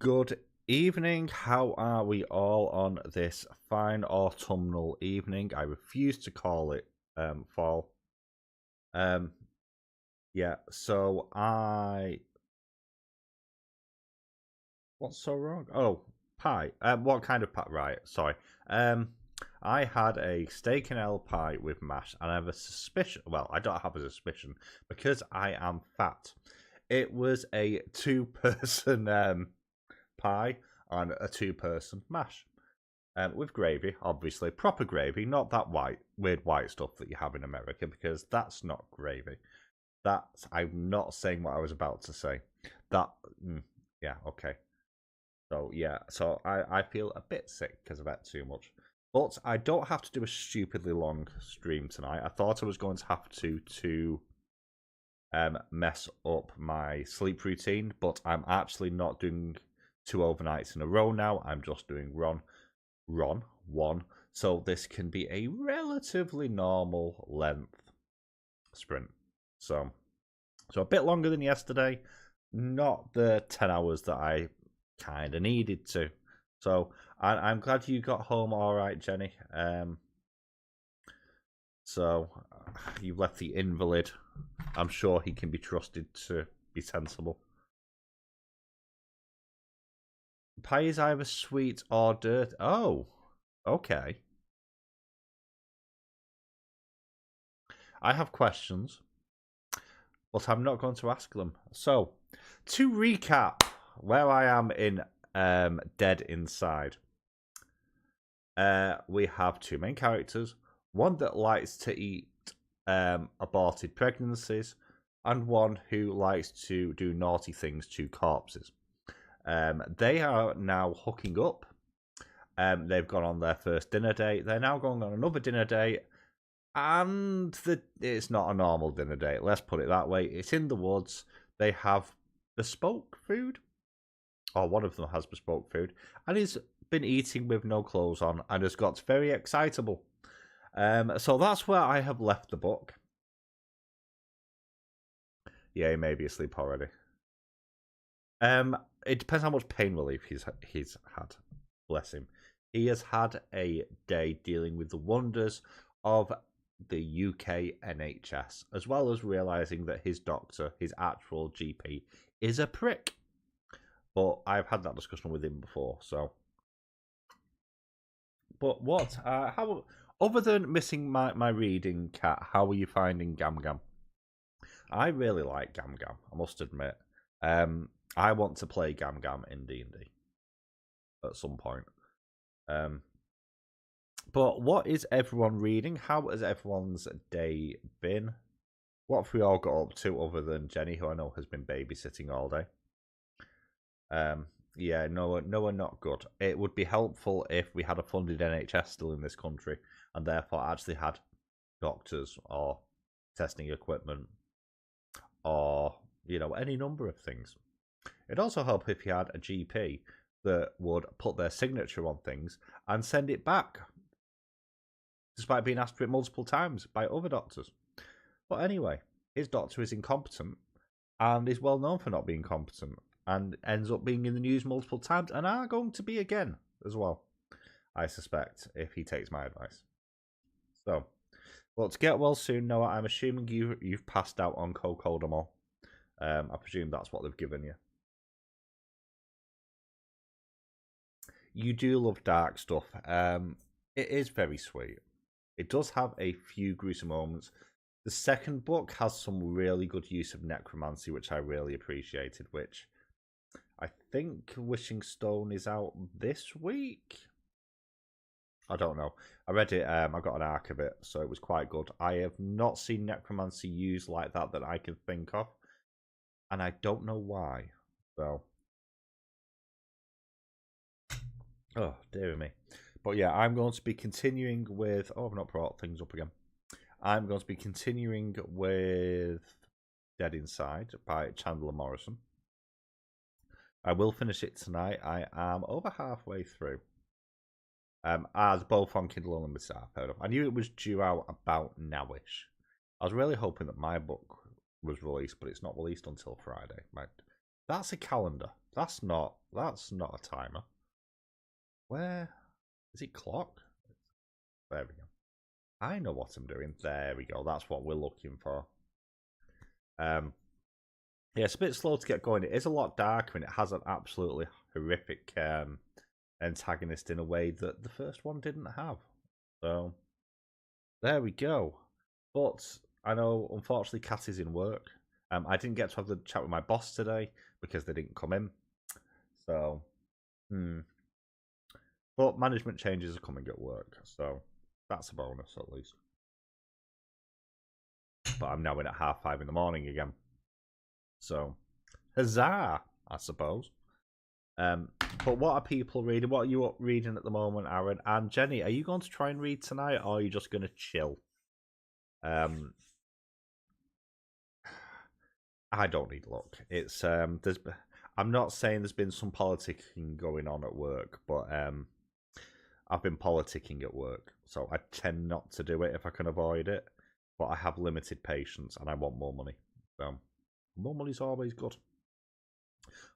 Good evening. How are we all on this fine autumnal evening? I refuse to call it fall. Yeah, so what's so wrong? Oh, pie. What kind of pie? Right, sorry. I had a steak and ale pie with mash, and I have a suspicion. Well, I don't have a suspicion because I am fat. It was a two-person pie and a two-person mash. With gravy, obviously. Proper gravy, not that weird white stuff that you have in America, because that's not gravy. I'm not saying what I was about to say. Yeah, okay. So, yeah, so I feel a bit sick because I've ate too much. But I don't have to do a stupidly long stream tonight. I thought I was going to have to mess up my sleep routine, but I'm actually not doing 2 overnights in a row now. I'm just doing one. So this can be a relatively normal length sprint. So a bit longer than yesterday. Not the 10 hours that I kind of needed to. So I'm glad you got home all right, Jenny. So you've left the invalid. I'm sure he can be trusted to be sensible. Pie is either sweet or dirt. Oh, okay. I have questions, but I'm not going to ask them. So, to recap where I am in Dead Inside. We have 2 main characters. One that likes to eat aborted pregnancies, and one who likes to do naughty things to corpses. They are now hooking up. They've gone on their first dinner date. They're now going on another dinner date. And it's not a normal dinner date, let's put it that way. It's in the woods. They have bespoke food. Or one of them has bespoke food. And he's been eating with no clothes on and has got very excitable. So that's where I have left the book. Yeah, he may be asleep already. It depends how much pain relief he's had. Bless him. He has had a day dealing with the wonders of the UK NHS, as well as realising that his doctor, his actual GP, is a prick. But I've had that discussion with him before, so. But what? How? Other than missing my reading, Cat, how are you finding Gam Gam? I really like Gam Gam, I must admit. I want to play Gam Gam in D&D at some point. But what is everyone reading? How has everyone's day been? What have we all got up to other than Jenny, who I know has been babysitting all day? Yeah, no, not good. It would be helpful if we had a funded NHS still in this country, and therefore actually had doctors or testing equipment or, any number of things. It'd also help if you had a GP that would put their signature on things and send it back, despite being asked for it multiple times by other doctors. But anyway, his doctor is incompetent and is well known for not being competent and ends up being in the news multiple times and are going to be again as well, I suspect, if he takes my advice. So, well, to get well soon, Noah, I'm assuming you've passed out on Cocodamol. I presume that's what they've given you. You do love dark stuff. It is very sweet. It does have a few gruesome moments. The second book has some really good use of necromancy, which I really appreciated, which I think Wishing Stone is out this week. I don't know. I read it, I got an arc of it, so it was quite good. I have not seen necromancy used like that I can think of, and I don't know why. So, oh, dear me. But yeah, I'm going to be continuing with... Oh, I've not brought things up again. I'm going to be continuing with Dead Inside by Chandler Morrison. I will finish it tonight. I am over halfway through. As both on Kindle Unlimited, I've heard of. I knew it was due out about nowish. I was really hoping that my book was released, but it's not released until Friday. That's a calendar. That's not a timer. Where is it? Clock? There we go. I know what I'm doing. There we go. That's what we're looking for. Yeah, it's a bit slow to get going. It is a lot darker, and it has an absolutely horrific antagonist in a way that the first one didn't have. So there we go. But I know, unfortunately, Kat is in work. I didn't get to have the chat with my boss today because they didn't come in. So, But management changes are coming at work, so that's a bonus at least. But I'm now in at 5:30 in the morning again. So, huzzah, I suppose. But what are people reading? What are you reading at the moment, Aaron? And Jenny, are you going to try and read tonight, or are you just going to chill? I don't need luck. It's I'm not saying there's been some politicking going on at work, but I've been politicking at work, so I tend not to do it if I can avoid it. But I have limited patience, and I want more money. So more money's always good.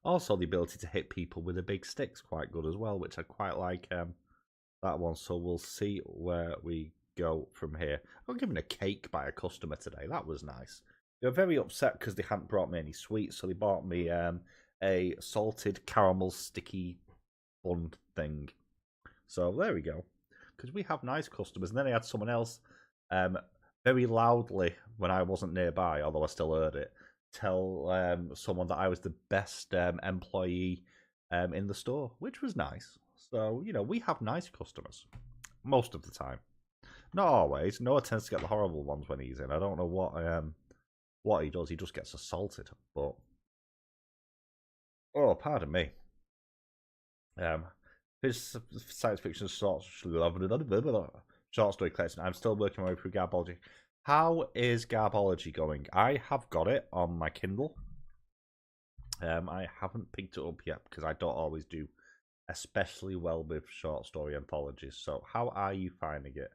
Also, the ability to hit people with a big stick's quite good as well, which I quite like that one. So we'll see where we go from here. I got given a cake by a customer today. That was nice. They were very upset because they hadn't brought me any sweets, so they bought me a salted caramel sticky bun thing. So there we go. Because we have nice customers. And then I had someone else very loudly, when I wasn't nearby, although I still heard it, tell someone that I was the best employee in the store, which was nice. So, we have nice customers most of the time. Not always. Noah tends to get the horrible ones when he's in. I don't know what he does. He just gets assaulted. But oh, pardon me. His science fiction short story collection. I'm still working my way through Garbology. How is Garbology going? I have got it on my Kindle. I haven't picked it up yet because I don't always do especially well with short story anthologies. So how are you finding it?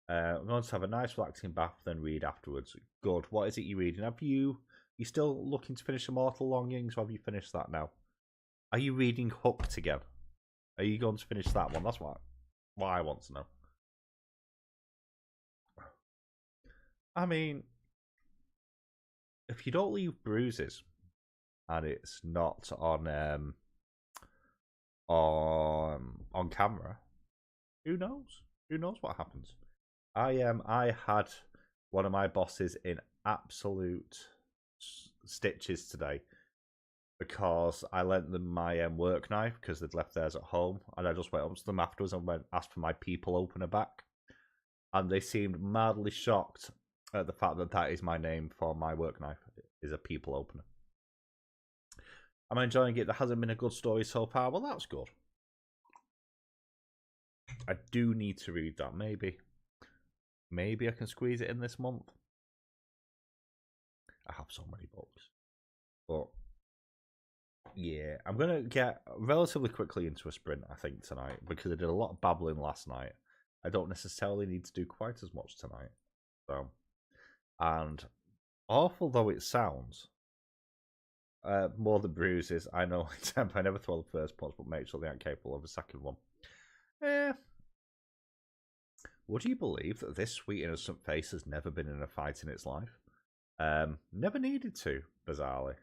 I'm going to have a nice relaxing bath, then read afterwards. Good. What is it you're reading? You still looking to finish Immortal Longings, or have you finished that now? Are you reading Hooked again? Are you going to finish that one? That's what I want to know. I mean, if you don't leave bruises, and it's not on camera, who knows? Who knows what happens? I had one of my bosses in absolute stitches today because I lent them my work knife because they'd left theirs at home, and I just went up to them afterwards and asked for my people opener back, and they seemed madly shocked at the fact that is my name for my work knife, is a people opener. Am I enjoying it? There hasn't been a good story so far. Well, that's good. I do need to read that. Maybe I can squeeze it in this month. I have so many books. But yeah, I'm going to get relatively quickly into a sprint, I think, tonight, because I did a lot of babbling last night. I don't necessarily need to do quite as much tonight. So, and awful though it sounds, more than bruises, I know I never throw the first punch, but make sure they aren't capable of a second one. Would you believe that this sweet innocent face has never been in a fight in its life? Never needed to, bizarrely.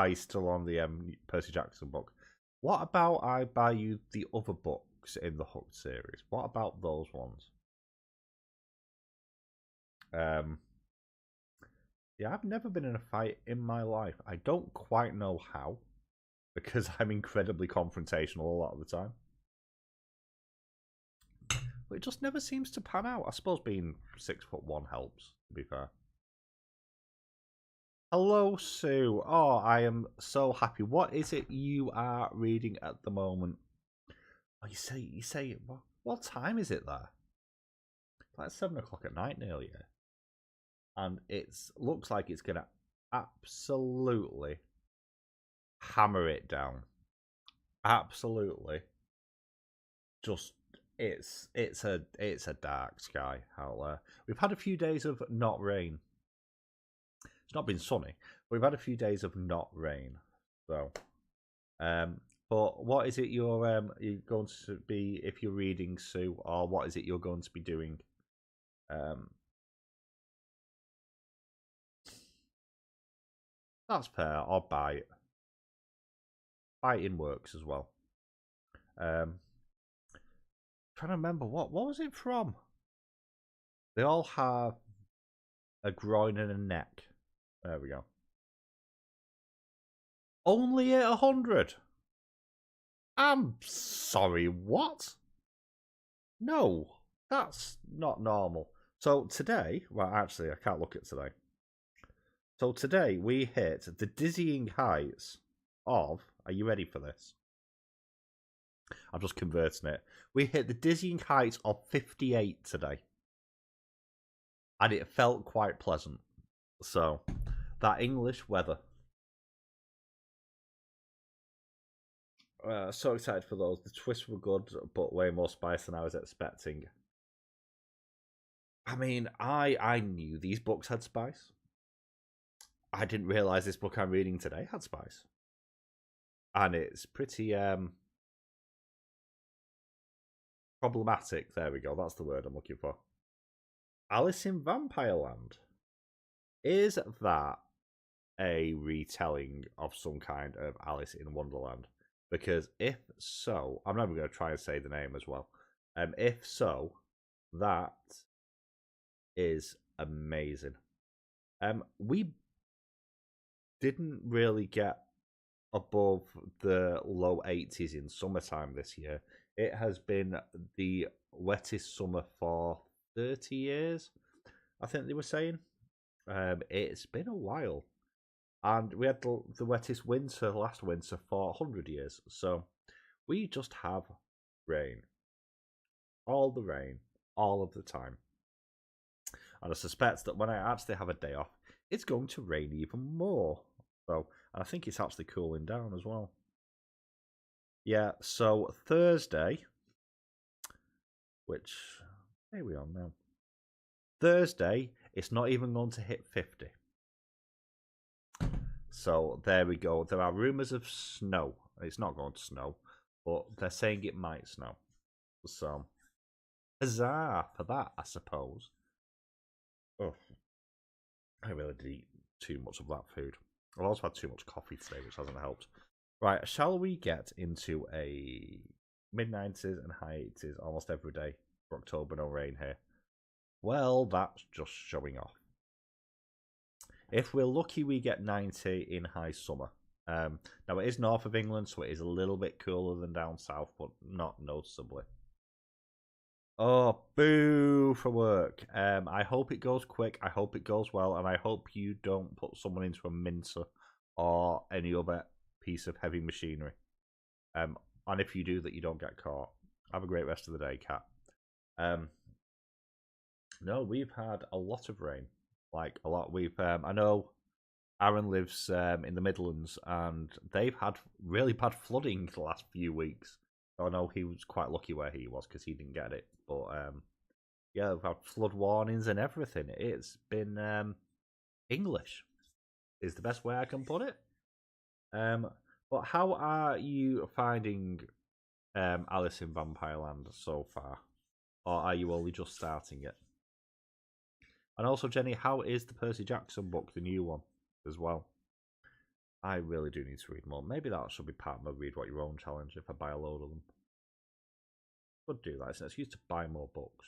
He's still on the Percy Jackson book. What about I buy you the other books in the Hooked series? What about those ones? Yeah, I've never been in a fight in my life. I don't quite know how, because I'm incredibly confrontational a lot of the time. But it just never seems to pan out. I suppose being 6'1" helps, to be fair. Hello, Sue. Oh, I am so happy. What is it you are reading at the moment? Oh, you say, what time is it there? It's like 7 o'clock at night nearly, yeah. And it looks like it's going to absolutely hammer it down. Absolutely. Just, it's a dark sky out there. We've had a few days of not rain. It's not been sunny. We've had a few days of not rain. So, but what is it you're going to be if you're reading, Sue, or what is it you're going to be doing? That's fair. Or buy it. Buy it in works as well. Trying to remember what was it from? They all have a groin and a neck. There we go. Only at 100. I'm sorry, what? No, that's not normal. So today, well, actually, I can't look at today. So today we hit the dizzying heights of. Are you ready for this? I'm just converting it. We hit the dizzying heights of 58 today. And it felt quite pleasant. So, that English weather. So excited for those. The twists were good, but way more spice than I was expecting. I mean, I knew these books had spice. I didn't realise this book I'm reading today had spice. And it's pretty problematic. There we go. That's the word I'm looking for. Alice in Vampireland. Is that a retelling of some kind of Alice in Wonderland? Because if so, I'm never going to try and say the name as well. If so, that is amazing. We didn't really get above the low 80s in summertime this year. It has been the wettest summer for 30 years, I think they were saying. It's been a while. And we had the wettest winter last winter for 100 years. So we just have rain. All the rain, all of the time. And I suspect that when I actually have a day off, it's going to rain even more. So, and I think it's actually cooling down as well. Yeah, so Thursday, which, here we are now. Thursday, it's not even going to hit 50. So there we go. There are rumours of snow. It's not going to snow, but they're saying it might snow. So, huzzah for that, I suppose. Oh, I really did eat too much of that food. I've also had too much coffee today, which hasn't helped. Right, shall we get into a mid-90s and high 80s almost every day for October, no rain here? Well, that's just showing off. If we're lucky, we get 90 in high summer. Now, it is north of England, so it is a little bit cooler than down south, but not noticeably. Oh, boo for work. I hope it goes quick. I hope it goes well, and I hope you don't put someone into a mincer or any other piece of heavy machinery. And if you do, that you don't get caught. Have a great rest of the day, Kat. No, we've had a lot of rain. Like, a lot. We've I know Aaron lives in the Midlands, and they've had really bad flooding the last few weeks. I know he was quite lucky where he was because he didn't get it. But yeah, we've had flood warnings and everything. It's been English is the best way I can put it. But how are you finding Alice in Vampireland so far? Or are you only just starting it? And also, Jenny, how is the Percy Jackson book, the new one, as well? I really do need to read more. Maybe that should be part of my Read What Your Own challenge if I buy a load of them. Could do that. It's an excuse to buy more books.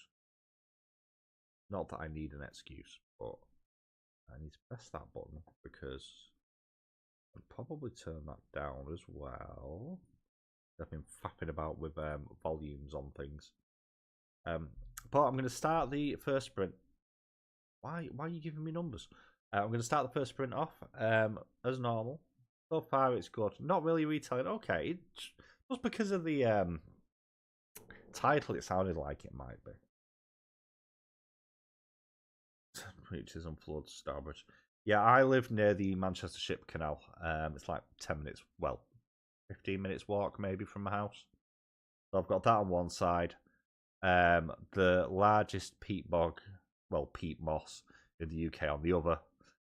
Not that I need an excuse, but I need to press that button because I'd probably turn that down as well. I've been faffing about with volumes on things. But I'm going to start the first sprint. Why are you giving me numbers? I'm going to start the first sprint off as normal. So far, it's good. Not really retelling. Okay, just because of the title, it sounded like it might be. Breaches and floods, Starbridge. Yeah, I live near the Manchester Ship Canal. It's like 10 minutes, well, 15 minutes walk maybe from my house. So I've got that on one side. The largest peat bog, well, peat moss in the UK on the other.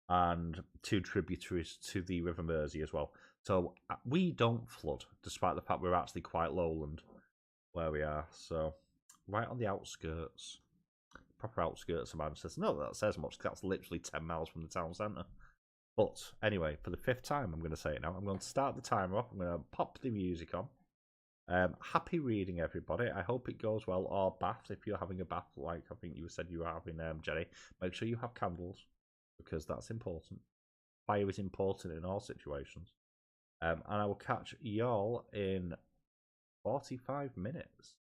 and 2 tributaries to the River Mersey as well. So we don't flood, despite the fact we're actually quite lowland where we are. So right on the outskirts, proper outskirts of Manchester. No, that says much. That's literally 10 miles from the town centre. But anyway, for the 5th time, I'm going to say it now. I'm going to start the timer up. I'm going to pop the music on. Happy reading, everybody. I hope it goes well. Or bath, if you're having a bath, like I think you said you were having, Jenny. Make sure you have candles, because that's important. Fire is important in all situations. And I will catch y'all in 45 minutes.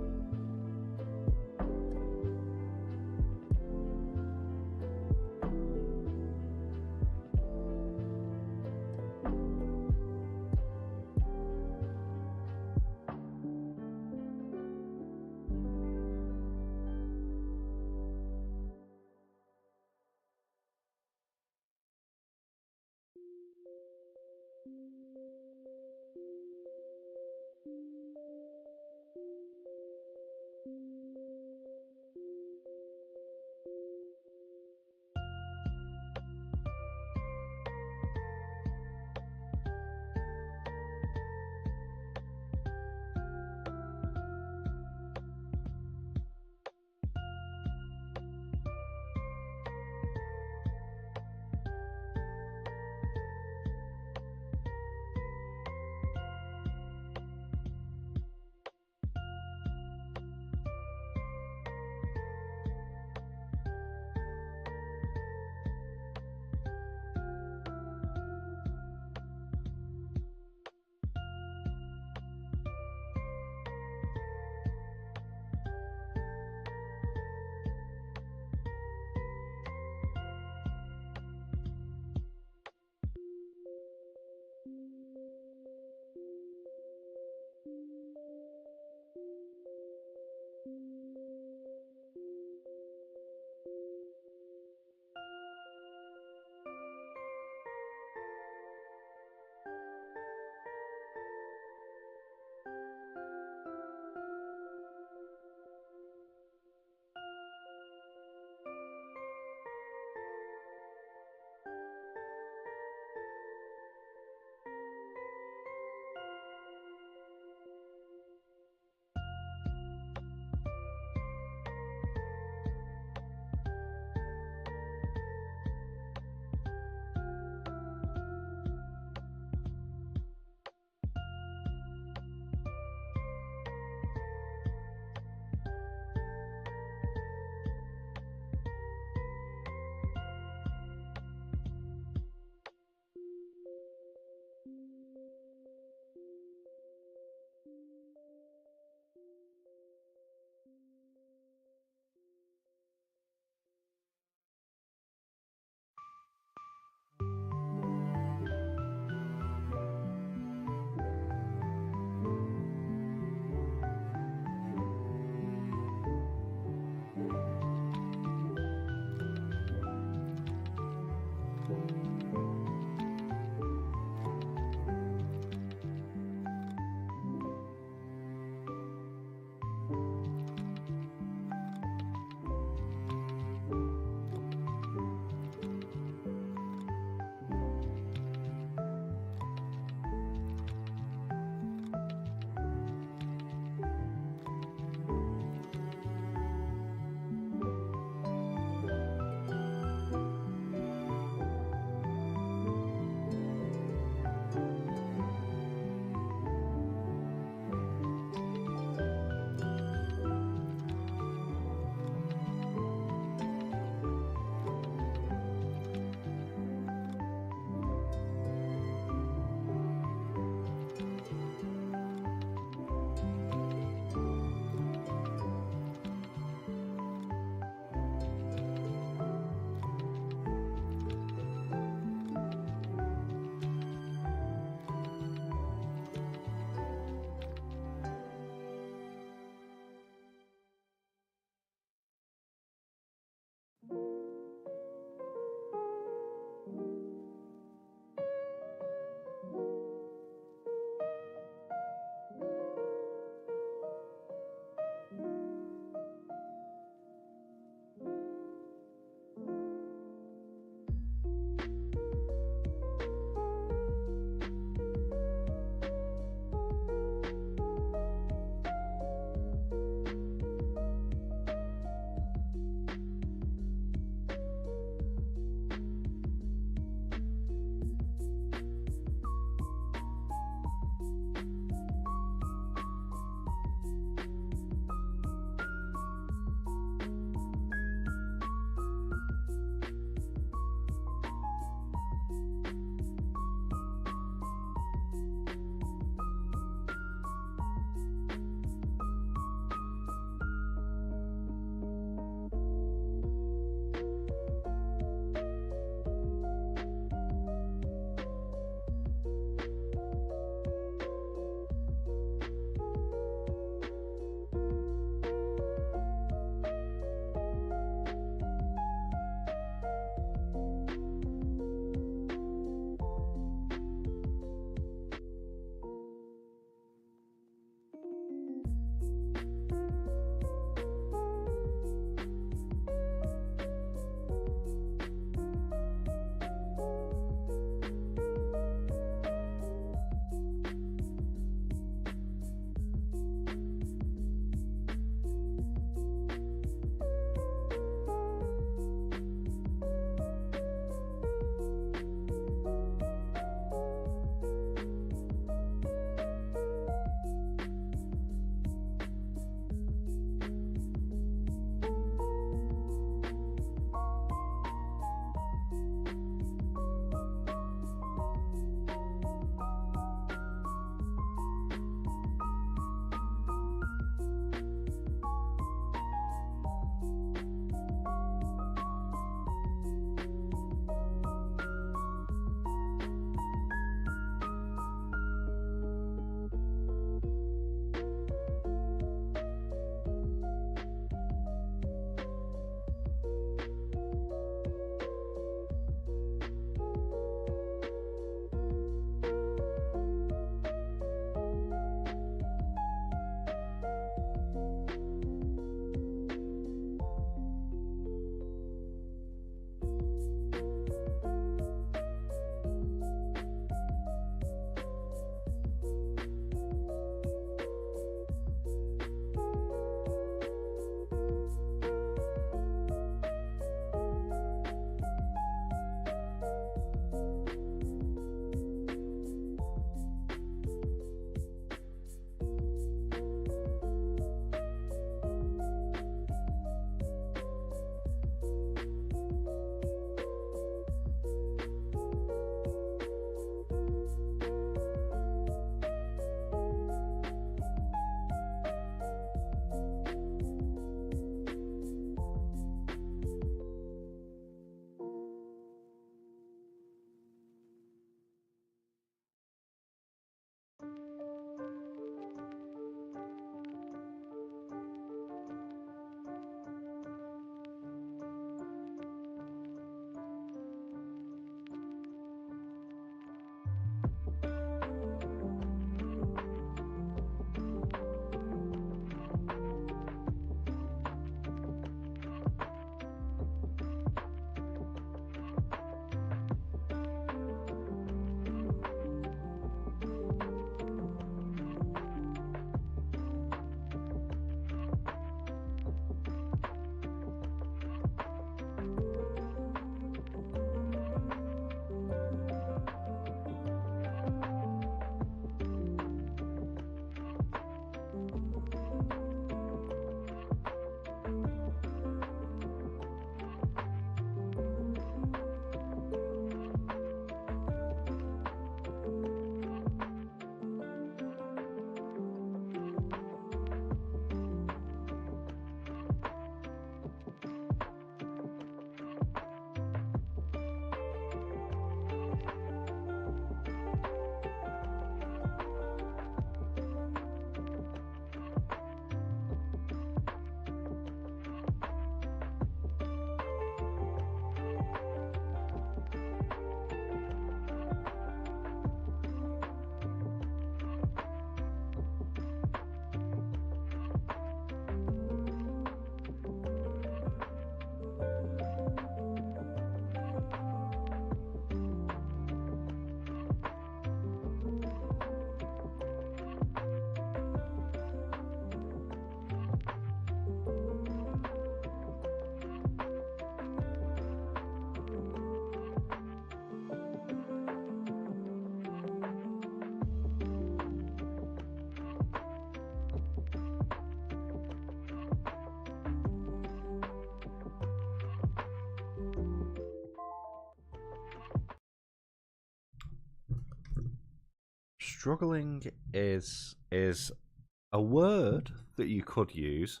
Struggling is a word that you could use.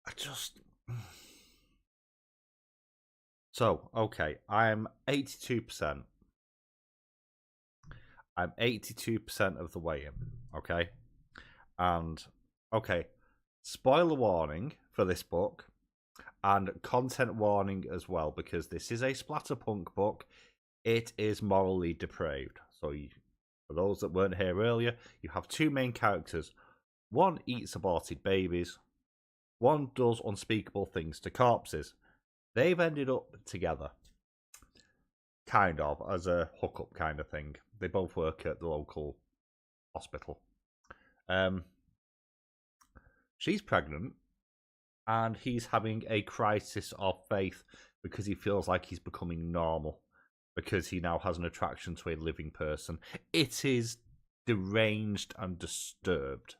I just so okay. I'm 82%. I'm 82% of the way in. Okay, and okay. Spoiler warning for this book, and content warning as well, because this is a splatterpunk book. It is morally depraved. So, for those that weren't here earlier, you have two main characters. One eats aborted babies. One does unspeakable things to corpses. They've ended up together. Kind of, as a hookup kind of thing. They both work at the local hospital. She's pregnant, and he's having a crisis of faith because he feels like he's becoming normal, because he now has an attraction to a living person. It is deranged and disturbed.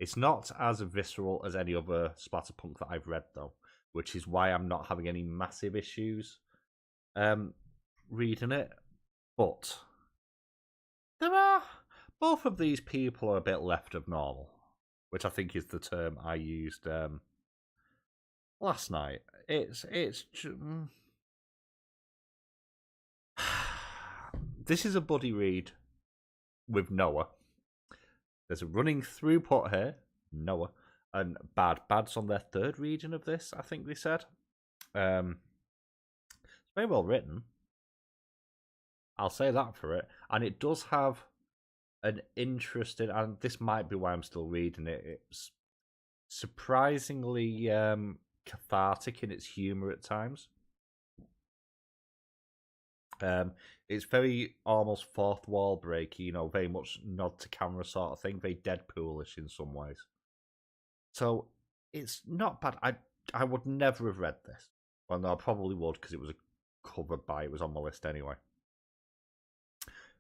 It's not as visceral as any other splatterpunk that I've read, though, which is why I'm not having any massive issues reading it. But both of these people are a bit left of normal, which I think is the term I used last night. It's this is a buddy read with Noah. There's a running throughput here, Noah, and Bad's on their third reading of this, I think they said. It's very well written. I'll say that for it. And it does have an interesting, and this might be why I'm still reading it, it's surprisingly cathartic in its humour at times. It's very almost fourth wall breaky, very much nod to camera sort of thing, very Deadpoolish in some ways. So it's not bad. I would never have read this. Well, no, I probably would, because it was a cover by, it was on my list anyway.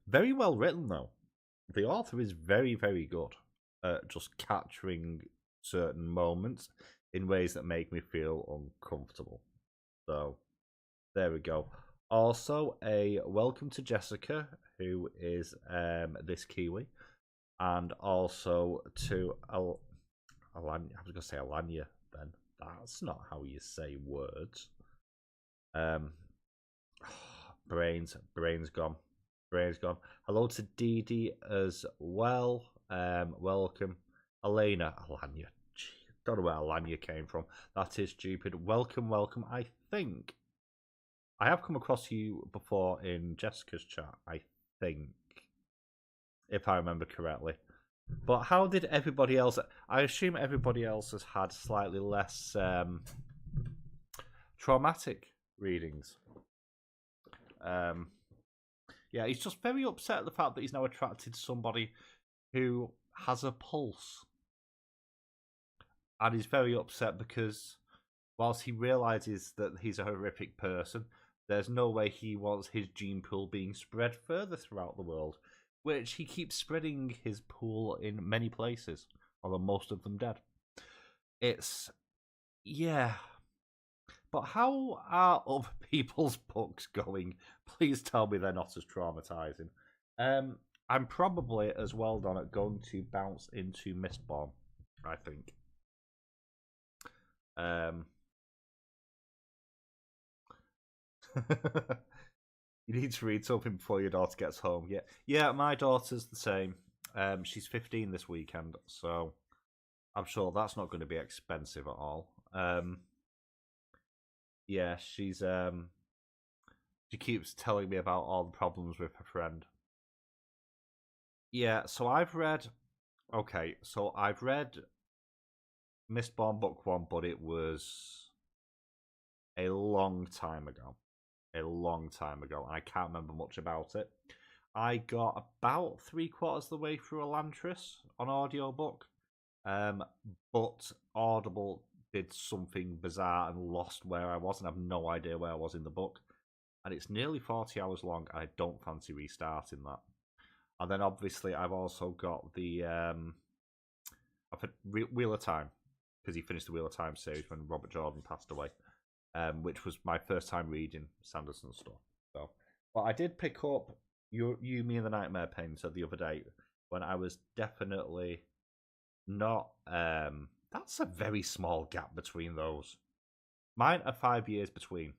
Very well written, though. The author is very, very good at just capturing certain moments in ways that make me feel uncomfortable. So, there we go. Also, a welcome to Jessica, who is this Kiwi, and also to Alanya. I was going to say Alanya then. That's not how you say words. Brain's gone. Hello to Dee Dee as well. Welcome. Alanya. Don't know where Alanya came from. That is stupid. Welcome. I think I have come across you before in Jessica's chat, I think, if I remember correctly. But how did everybody else... I assume everybody else has had slightly less traumatic readings. Yeah, he's just very upset at the fact that he's now attracted to somebody who has a pulse. And he's very upset because whilst he realises that he's a horrific person, there's no way he wants his gene pool being spread further throughout the world, which he keeps spreading his pool in many places, although most of them dead. Yeah. But how are other people's books going? Please tell me they're not as traumatizing. I'm probably as well done at going to bounce into Mistborn, I think. You need to read something before your daughter gets home. Yeah, my daughter's the same. She's 15 this weekend, so I'm sure that's not going to be expensive at all. Yeah, she keeps telling me about all the problems with her friend. Yeah, so I've read Mistborn Book 1, but it was a long time ago. And I can't remember much about it. I got about 3/4 of the way through Elantris on audiobook, but Audible did something bizarre and lost where I was, and I have no idea where I was in the book. And it's nearly 40 hours long, and I don't fancy restarting that. And then obviously I've also got the I've had Wheel of Time, because he finished the Wheel of Time series when Robert Jordan passed away. Which was my first time reading Sanderson stuff. So, but I did pick up You, Me, and the Nightmare Painter the other day when I was definitely not. That's a very small gap between those. Mine are 5 years between.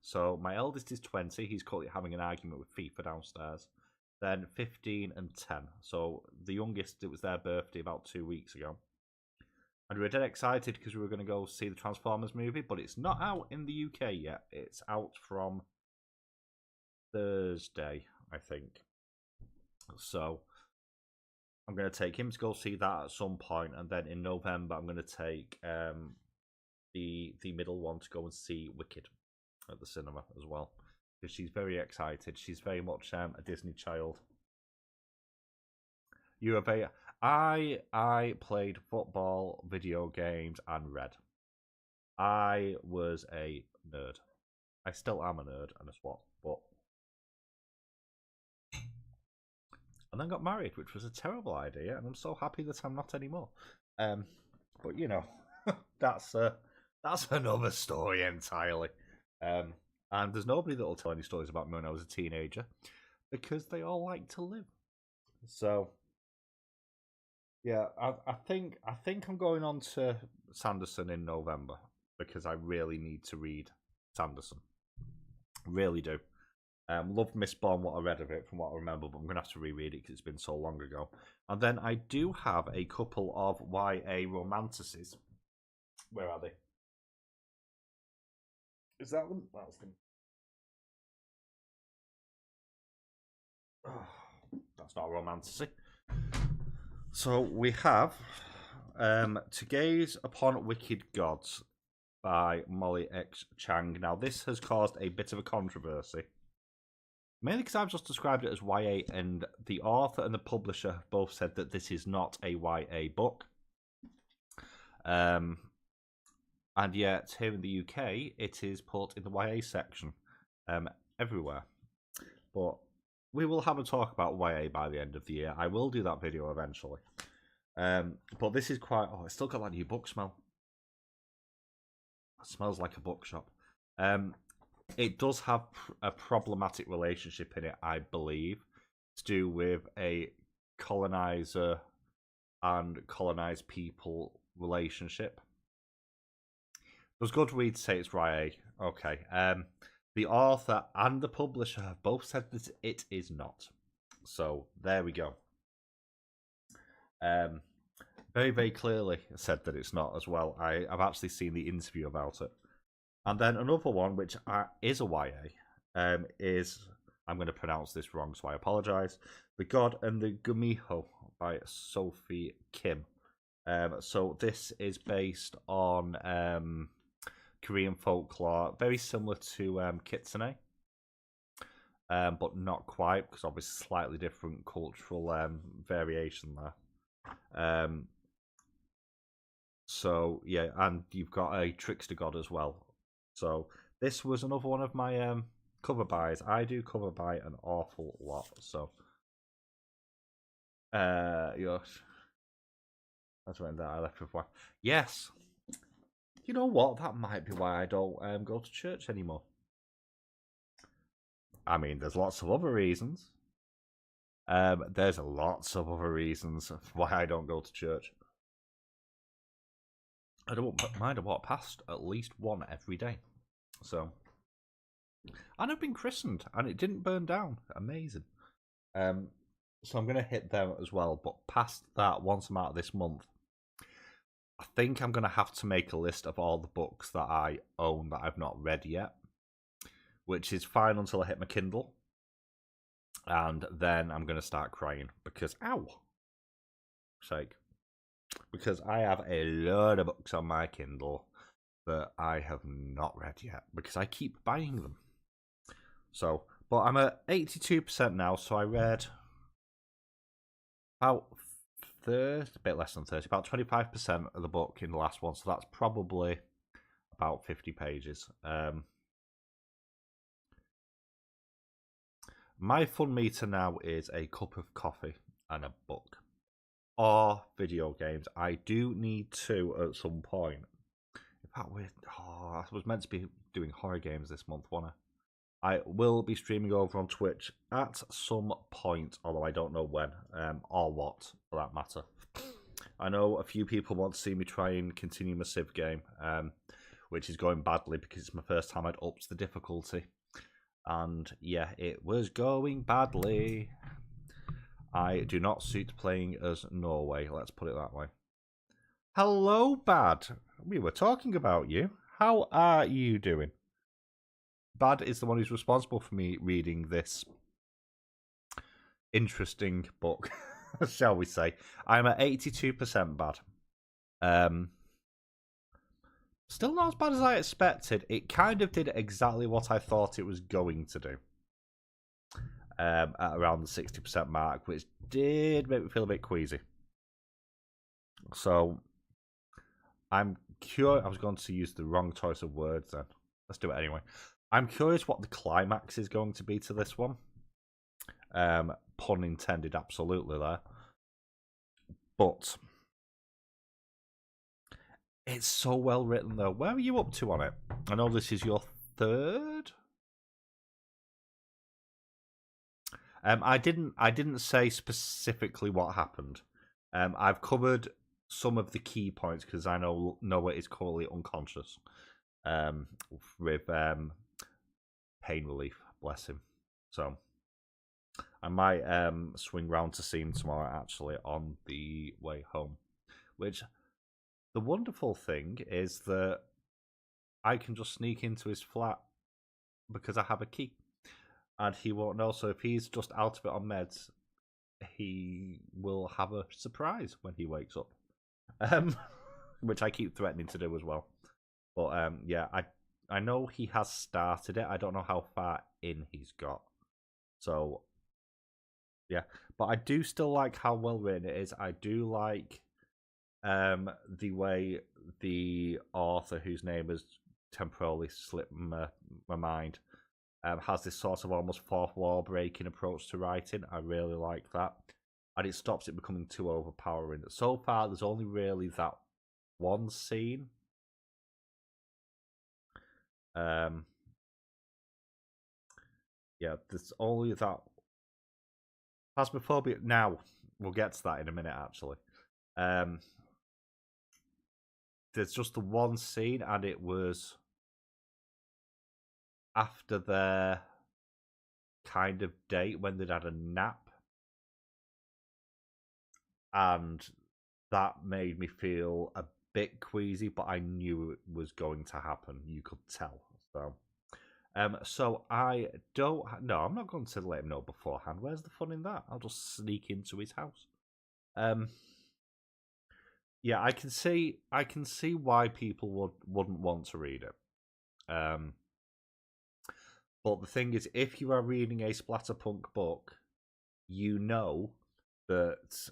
So my eldest is 20. He's currently having an argument with FIFA downstairs. Then 15 and 10. So the youngest, it was their birthday about 2 weeks ago. And we were dead excited because we were going to go see the Transformers movie, but it's not out in the UK yet. It's out from Thursday, I think. So I'm going to take him to go see that at some point, and then in November I'm going to take the middle one to go and see Wicked at the cinema as well, because she's very excited. She's very much a Disney child. You are very. I played football, video games, and read. I was a nerd. I still am a nerd and a swot, but. And then got married, which was a terrible idea, and I'm so happy that I'm not anymore. But you know, that's another story entirely. And there's nobody that will tell any stories about me when I was a teenager, because they all like to live. So yeah, I think I'm going on to Sanderson in November because I really need to read Sanderson. Really do. Loved Mistborn, what I read of it from what I remember, but I'm going to have to reread it because it's been so long ago. And then I do have a couple of YA romanticises. Where are they? Is that them? That's them. Oh, that's not a romantasy. So we have To Gaze Upon Wicked Gods by Molly X. Chang. Now, this has caused a bit of a controversy. Mainly because I've just described it as YA, and the author and the publisher have both said that this is not a YA book. And yet, here in the UK, it is put in the YA section everywhere. But we will have a talk about YA by the end of the year. I will do that video eventually. But this is quite... Oh, it's still got that new book smell. It smells like a bookshop. It does have a problematic relationship in it, I believe, to do with a colonizer and colonized people relationship. Does Goodreads say it's YA? Okay. The author and the publisher have both said that it is not. So there we go. Very, very clearly said that it's not as well. I've actually seen the interview about it. And then another one, which is a YA, is, I'm going to pronounce this wrong, so I apologise, The God and the Gumiho by Sophie Kim. So this is based on Korean folklore, very similar to Kitsune, but not quite, because obviously slightly different cultural variation there. So yeah, and you've got a trickster god as well. So this was another one of my cover buys. I do cover buy an awful lot. So yes, that's when that I left with one. Yes, you know what? That might be why I don't go to church anymore. I mean, there's lots of other reasons. There's lots of other reasons why I don't go to church. I don't mind I walk past at least one every day. So, and I've been christened, and it didn't burn down. Amazing. So I'm going to hit them as well. But past that, once I'm out of this month, I think I'm going to have to make a list of all the books that I own that I've not read yet, which is fine until I hit my Kindle. And then I'm going to start crying because, ow, sake. Because I have a load of books on my Kindle that I have not read yet because I keep buying them. So, but I'm at 82% now, so I read about 30, a bit less than 30, about 25% of the book in the last one, so that's probably about 50 pages. My fun meter now is a cup of coffee and a book. Or video games. I do need to at some point. In fact, I was meant to be doing horror games this month, wasn't I will be streaming over on Twitch at some point, although I don't know when or what, for that matter. I know a few people want to see me try and continue my Civ game, which is going badly because it's my first time I'd upped the difficulty. And yeah, it was going badly. I do not suit playing as Norway, let's put it that way. Hello, Bad. We were talking about you. How are you doing? Bad is the one who's responsible for me reading this interesting book, shall we say. I'm at 82% Bad. Still not as bad as I expected. It kind of did exactly what I thought it was going to do. At around the 60% mark, which did make me feel a bit queasy. So, I'm curious. I was going to use the wrong choice of words then. Let's do it anyway. I'm curious what the climax is going to be to this one. Pun intended, absolutely there. But it's so well written, though. Where are you up to on it? I know this is your third. I didn't say specifically what happened. I've covered some of the key points because I know Noah is currently unconscious. With pain relief, bless him. So I might swing round to see him tomorrow actually on the way home. Which the wonderful thing is that I can just sneak into his flat because I have a key. And he won't know, so if he's just out of it on meds, he will have a surprise when he wakes up. Which I keep threatening to do as well. But yeah, I know he has started it. I don't know how far in he's got. So yeah, but I do still like how well written it is. I do like the way the author, whose name has temporarily slipped my mind, has this sort of almost fourth wall breaking approach to writing. I really like that. And it stops it becoming too overpowering. So far, there's only really that one scene. Yeah, there's only that. Phasmophobia. Now, we'll get to that in a minute, actually. There's just the one scene, and it was after their kind of date when they'd had a nap. And that made me feel a bit queasy, but I knew it was going to happen. You could tell. So I don't. No, I'm not going to let him know beforehand. Where's the fun in that? I'll just sneak into his house. Yeah, I can see why people wouldn't want to read it. But the thing is, if you are reading a splatterpunk book, you know that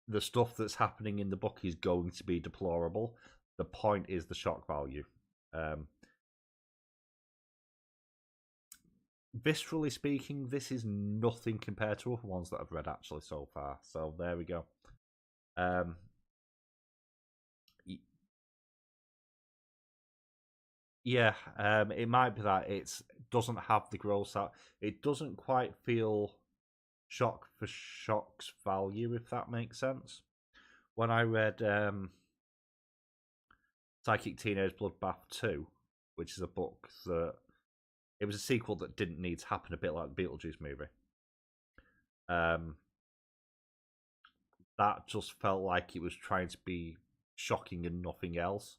the stuff that's happening in the book is going to be deplorable. The point is the shock value. Viscerally speaking, this is nothing compared to other ones that I've read actually so far. So there we go. Yeah, it might be that it doesn't have the gross out. It doesn't quite feel shock for shock's value, if that makes sense. When I read Psychic Teenage Bloodbath 2, which is a book that it was a sequel that didn't need to happen, a bit like the Beetlejuice movie. That just felt like it was trying to be shocking and nothing else,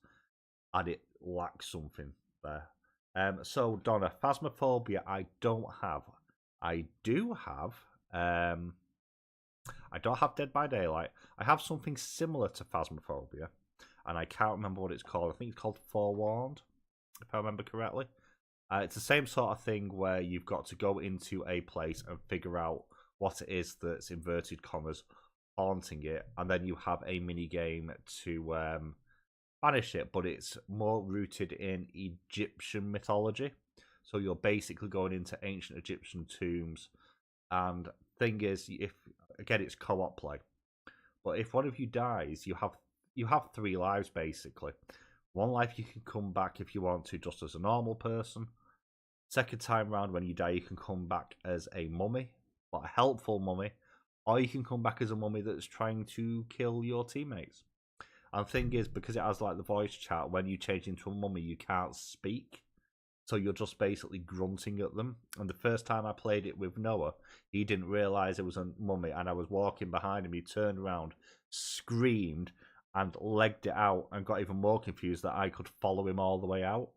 and it lacks something there. So Donna, Phasmophobia, I don't have. I do have. I don't have Dead by Daylight. I have something similar to Phasmophobia, and I can't remember what it's called. I think it's called Forewarned, if I remember correctly. It's the same sort of thing where you've got to go into a place and figure out what it is that's, inverted commas, haunting it, and then you have a mini game to banish it, but it's more rooted in Egyptian mythology. So you're basically going into ancient Egyptian tombs, and thing is, if again it's co-op play, but if one of you dies, you have 3 lives basically. One life you can come back if you want to, just as a normal person. Second time round, when you die, you can come back as a mummy, but a helpful mummy, or you can come back as a mummy that's trying to kill your teammates. And the thing is, because it has like the voice chat, when you change into a mummy, you can't speak. So you're just basically grunting at them. And the first time I played it with Noah, he didn't realise it was a mummy, and I was walking behind him. He turned around, screamed, and legged it out, and got even more confused that I could follow him all the way out.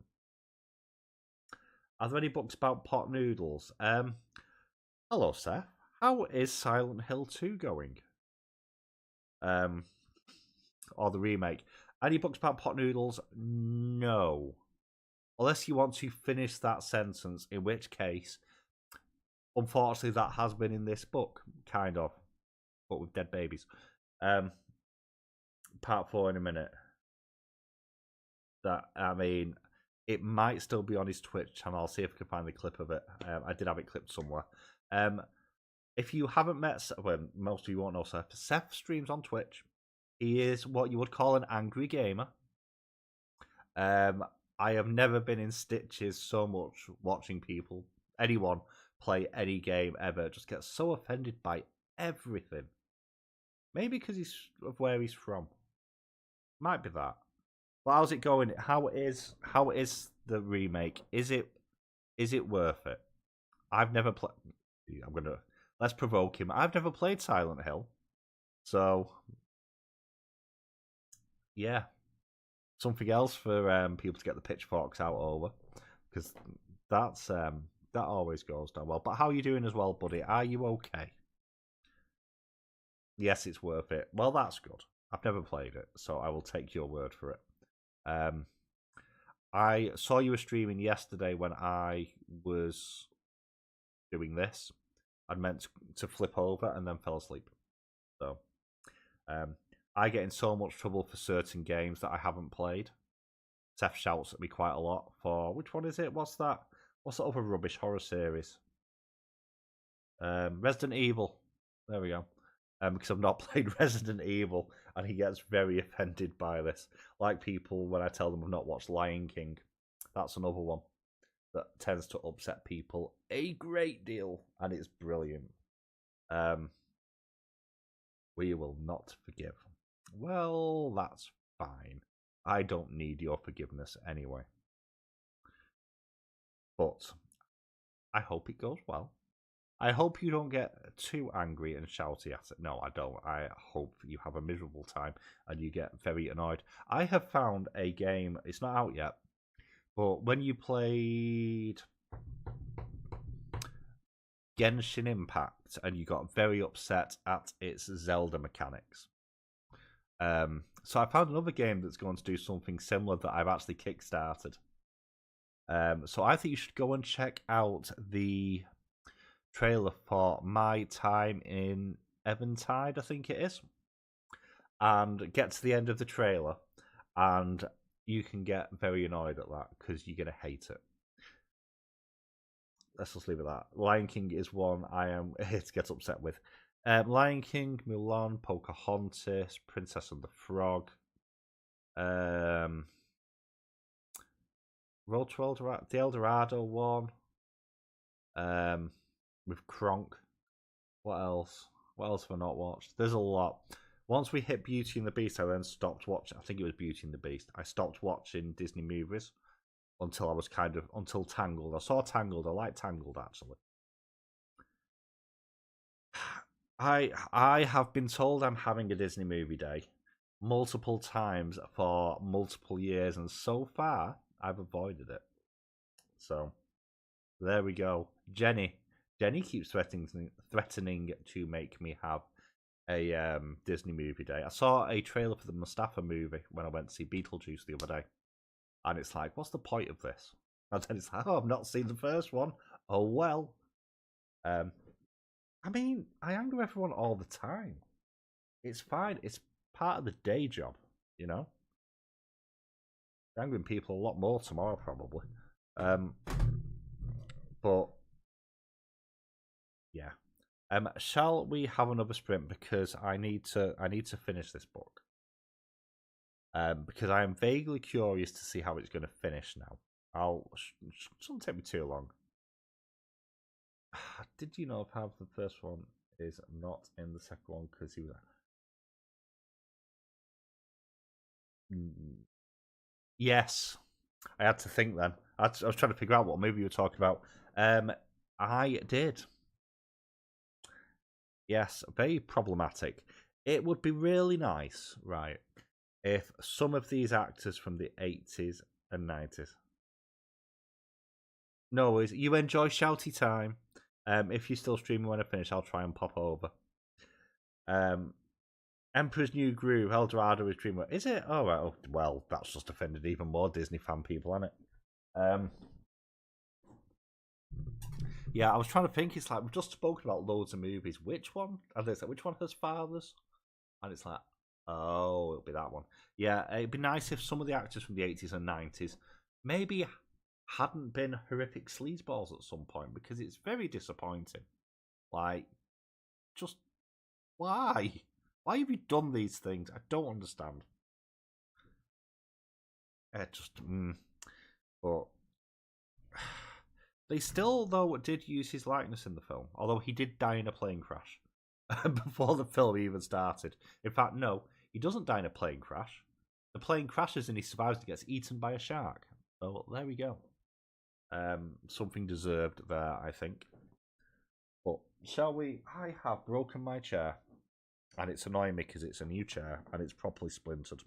Are there any books about pot noodles? Hello, Seth. How is Silent Hill 2 going? Or the remake. Any books about pot noodles? No. Unless you want to finish that sentence, in which case, unfortunately, that has been in this book, kind of, but with dead babies. Part 4 in a minute. That, I mean, it might still be on his Twitch channel. I'll see if I can find the clip of it. I did have it clipped somewhere. If you haven't met, well, most of you won't know Seth. Seth streams on Twitch. He is what you would call an angry gamer. I have never been in stitches so much watching anyone play any game ever. Just get so offended by everything. Maybe because he's of where he's from. Might be that. But how's it going? How is the remake? Is it worth it? I've never played. Let's provoke him. I've never played Silent Hill, so yeah. Something else for people to get the pitchforks out over, because that always goes down well. But how are you doing as well, buddy? Are you okay? Yes, it's worth it. Well, that's good. I've never played it, so I will take your word for it. I saw you were streaming yesterday when I was doing this. I'd meant to flip over and then fell asleep. So, I get in so much trouble for certain games that I haven't played. Seth shouts at me quite a lot for, which one is it? What's that? What's that other rubbish horror series? Resident Evil. There we go. Because I've not played Resident Evil, and he gets very offended by this. Like people when I tell them I've not watched Lion King. That's another one that tends to upset people a great deal, and it's brilliant. We will not forgive. Well, that's fine. I don't need your forgiveness anyway. But I hope it goes well. I hope you don't get too angry and shouty at it. No, I don't. I hope you have a miserable time and you get very annoyed. I have found a game, it's not out yet, but when you played Genshin Impact and you got very upset at its Zelda mechanics. So I found another game that's going to do something similar that I've actually kickstarted. So I think you should go and check out the trailer for My Time in Eventide, I think it is, and get to the end of the trailer, and you can get very annoyed at that because you're going to hate it. Let's just leave it at that. Lion King is one I am here to get upset with. Lion King, Mulan, Pocahontas, Princess and the Frog, Road to Eldorado, the Eldorado one, with Kronk. What else? What else have I not watched? There's a lot. Once we hit Beauty and the Beast, I then stopped watching. I think it was Beauty and the Beast. I stopped watching Disney movies until I was until Tangled. I saw Tangled. I like Tangled, actually. I have been told I'm having a Disney movie day multiple times for multiple years, and so far I've avoided it. So there we go. Jenny keeps threatening to make me have a Disney movie day. I saw a trailer for the Mustafa movie when I went to see Beetlejuice the other day, and it's like, what's the point of this? And then it's like, oh, I've not seen the first one. Oh well. I mean, I anger everyone all the time. It's fine. It's part of the day job, you know? I'm angering people a lot more tomorrow, probably. But yeah. Shall we have another sprint? Because I need to finish this book. Because I am vaguely curious to see how it's going to finish now. It shouldn't take me too long. Did you know how the first one is not in the second one because he was? Yes, I had to think then. I was trying to figure out what movie you were talking about. I did. Yes, very problematic. It would be really nice, right, if some of these actors from the 80s and 90s. No worries. You enjoy shouty time. If you're still streaming when I finish, I'll try and pop over. Emperor's New Groove, El Dorado is Dreamwork. Is it? Oh, well, that's just offended even more Disney fan people, hasn't it? Yeah, I was trying to think. It's like we've just spoken about loads of movies. Which one? And it's like, which one has fathers? And it's like, oh, it'll be that one. Yeah, it'd be nice if some of the actors from the 80s and 90s maybe hadn't been horrific sleazeballs at some point because it's very disappointing. Like, just why? Why have you done these things? I don't understand. But they still, though, did use his likeness in the film, although he did die in a plane crash before the film even started. In fact, no, he doesn't die in a plane crash. The plane crashes and he survives and gets eaten by a shark. So there we go. Something deserved there, I think. But shall we? I have broken my chair, and it's annoying me because it's a new chair and it's properly splintered.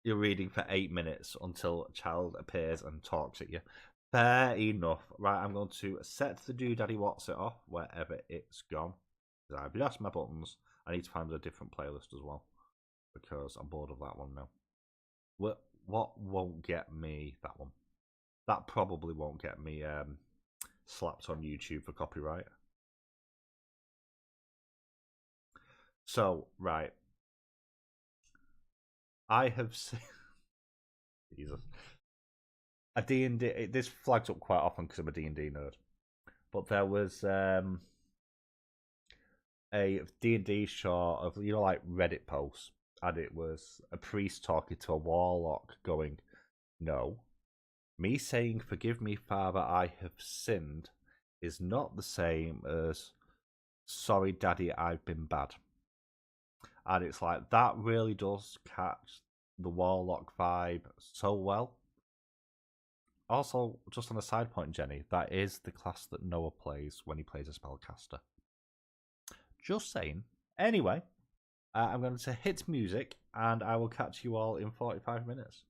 You're reading for 8 minutes until a child appears and talks at you. Fair enough. Right, I'm going to set the Doodaddy What's It off wherever it's gone. I've lost my buttons. I need to find a different playlist as well because I'm bored of that one now. What won't get me that one? That probably won't get me slapped on YouTube for copyright. So, right. I have seen... Jesus. A D&D... This flags up quite often because I'm a D&D nerd. But there was a D&D short of, like Reddit posts. And it was a priest talking to a warlock going, no. Me saying, forgive me, Father, I have sinned, is not the same as, sorry, Daddy, I've been bad. And it's like, that really does catch the warlock vibe so well. Also, just on a side point, Jenny, that is the class that Noah plays when he plays a spellcaster. Just saying. Anyway, I'm going to hit music, and I will catch you all in 45 minutes.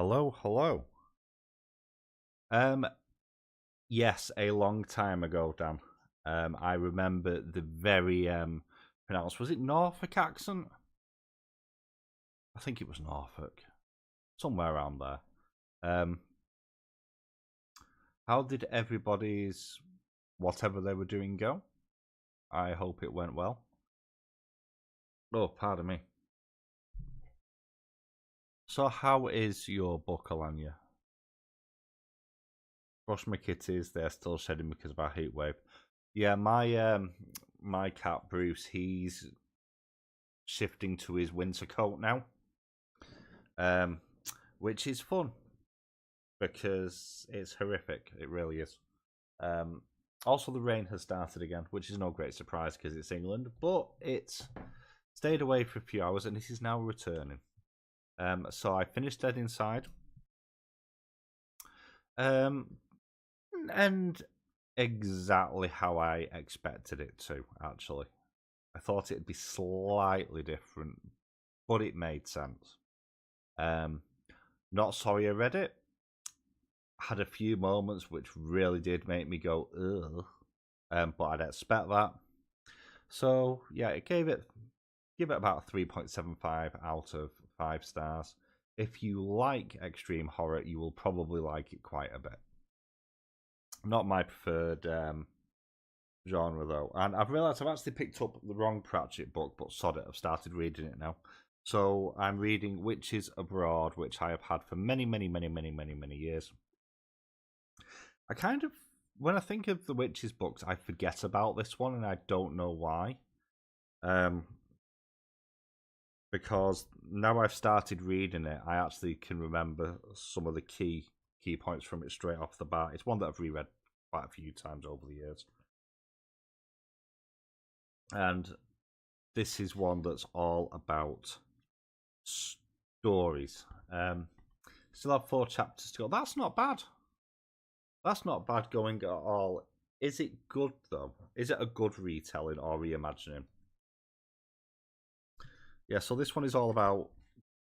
Hello, hello. Um, yes, a long time ago, Dan. I remember the very pronounced. Was it Norfolk accent? I think it was Norfolk, somewhere around there. Um, how did everybody's whatever they were doing go? I hope it went well. Oh, pardon me. So, how is your book, Alanya? Brush my kitties, they're still shedding because of our heat wave. Yeah, my cat Bruce, he's shifting to his winter coat now, um, which is fun because it's horrific. It really is. Also, the rain has started again, which is no great surprise because it's England, but it's stayed away for a few hours and it is now returning. So I finished Dead Inside. And exactly how I expected it to, actually. I thought it'd be slightly different, but it made sense. Not sorry I read it. Had a few moments which really did make me go, ugh. But I'd expect that. So, yeah, give it about a 3.75 out of 5 stars. If you like extreme horror, you will probably like it quite a bit. Not my preferred genre though, and I've realised I've actually picked up the wrong Pratchett book, but sod it, I've started reading it now. So I'm reading Witches Abroad, which I have had for many years. I kind of, when I think of the Witches books, I forget about this one, and I don't know why. Because now I've started reading it, I actually can remember some of the key points from it straight off the bat. It's one that I've reread quite a few times over the years. And this is one that's all about stories. Still have 4 chapters to go. That's not bad. That's not bad going at all. Is it good though? Is it a good retelling or reimagining? Yeah, so this one is all about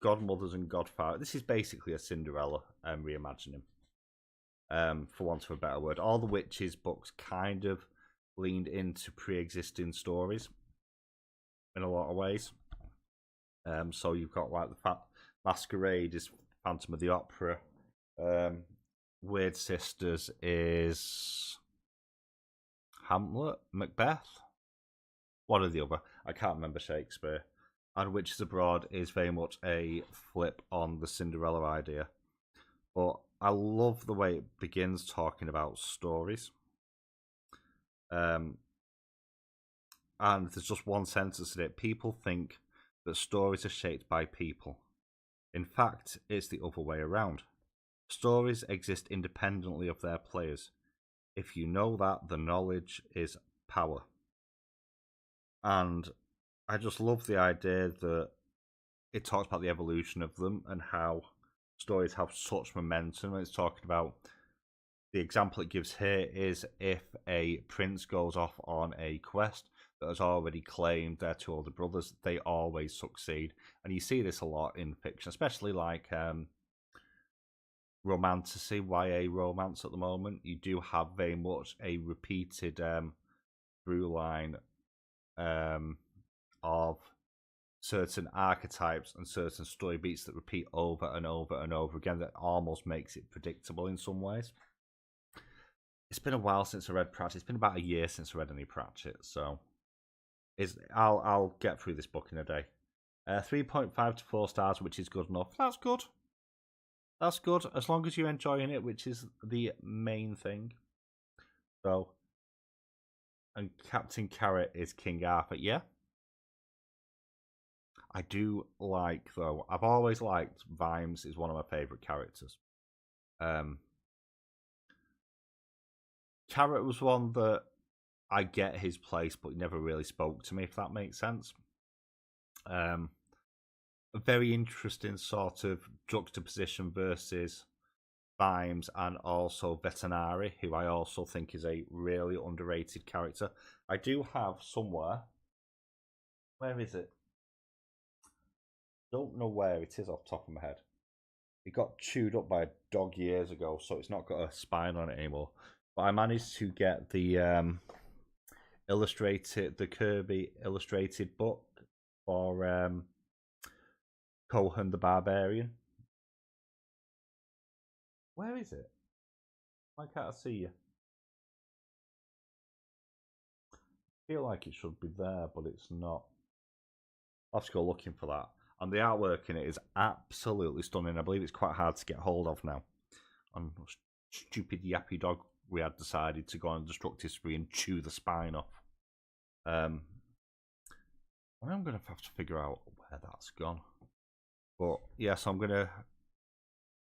godmothers and godfather. This is basically a Cinderella reimagining, for want of a better word. All the witches books kind of leaned into pre-existing stories in a lot of ways. So you've got like the Masquerade is Phantom of the Opera. Weird Sisters is Hamlet, Macbeth, one or the other. I can't remember Shakespeare. And Witches Abroad is very much a flip on the Cinderella idea. But I love the way it begins talking about stories. And there's just one sentence in it. People think that stories are shaped by people. In fact, it's the other way around. Stories exist independently of their players. If you know that, the knowledge is power. And I just love the idea that it talks about the evolution of them and how stories have such momentum. It's talking about the example it gives here is if a prince goes off on a quest that has already claimed their 2 older brothers, they always succeed. And you see this a lot in fiction, especially like romantasy, YA romance at the moment. You do have very much a repeated through line of certain archetypes and certain story beats that repeat over and over and over again that almost makes it predictable in some ways. It's been a while since I read Pratchett. It's been about a year since I read any Pratchett, so I'll get through this book in a day. 3.5 to 4 stars, which is good enough. That's good. That's good, as long as you're enjoying it, which is the main thing. So, and Captain Carrot is King Arthur, yeah? I do like, though, I've always liked Vimes is one of my favourite characters. Carrot was one that I get his place, but he never really spoke to me, if that makes sense. A very interesting sort of juxtaposition versus Vimes and also Vetinari, who I also think is a really underrated character. I do have somewhere. Where is it? Don't know where it is off the top of my head. It got chewed up by a dog years ago, so it's not got a spine on it anymore. But I managed to get the the Kirby illustrated book for Cohen the Barbarian. Where is it? Why can't I see you? I feel like it should be there, but it's not. I'll have to go looking for that. And the artwork in it is absolutely stunning. I believe it's quite hard to get hold of now. And stupid yappy dog we had decided to go on a destructive spree and chew the spine off. I'm going to have to figure out where that's gone. But yeah, so I'm going to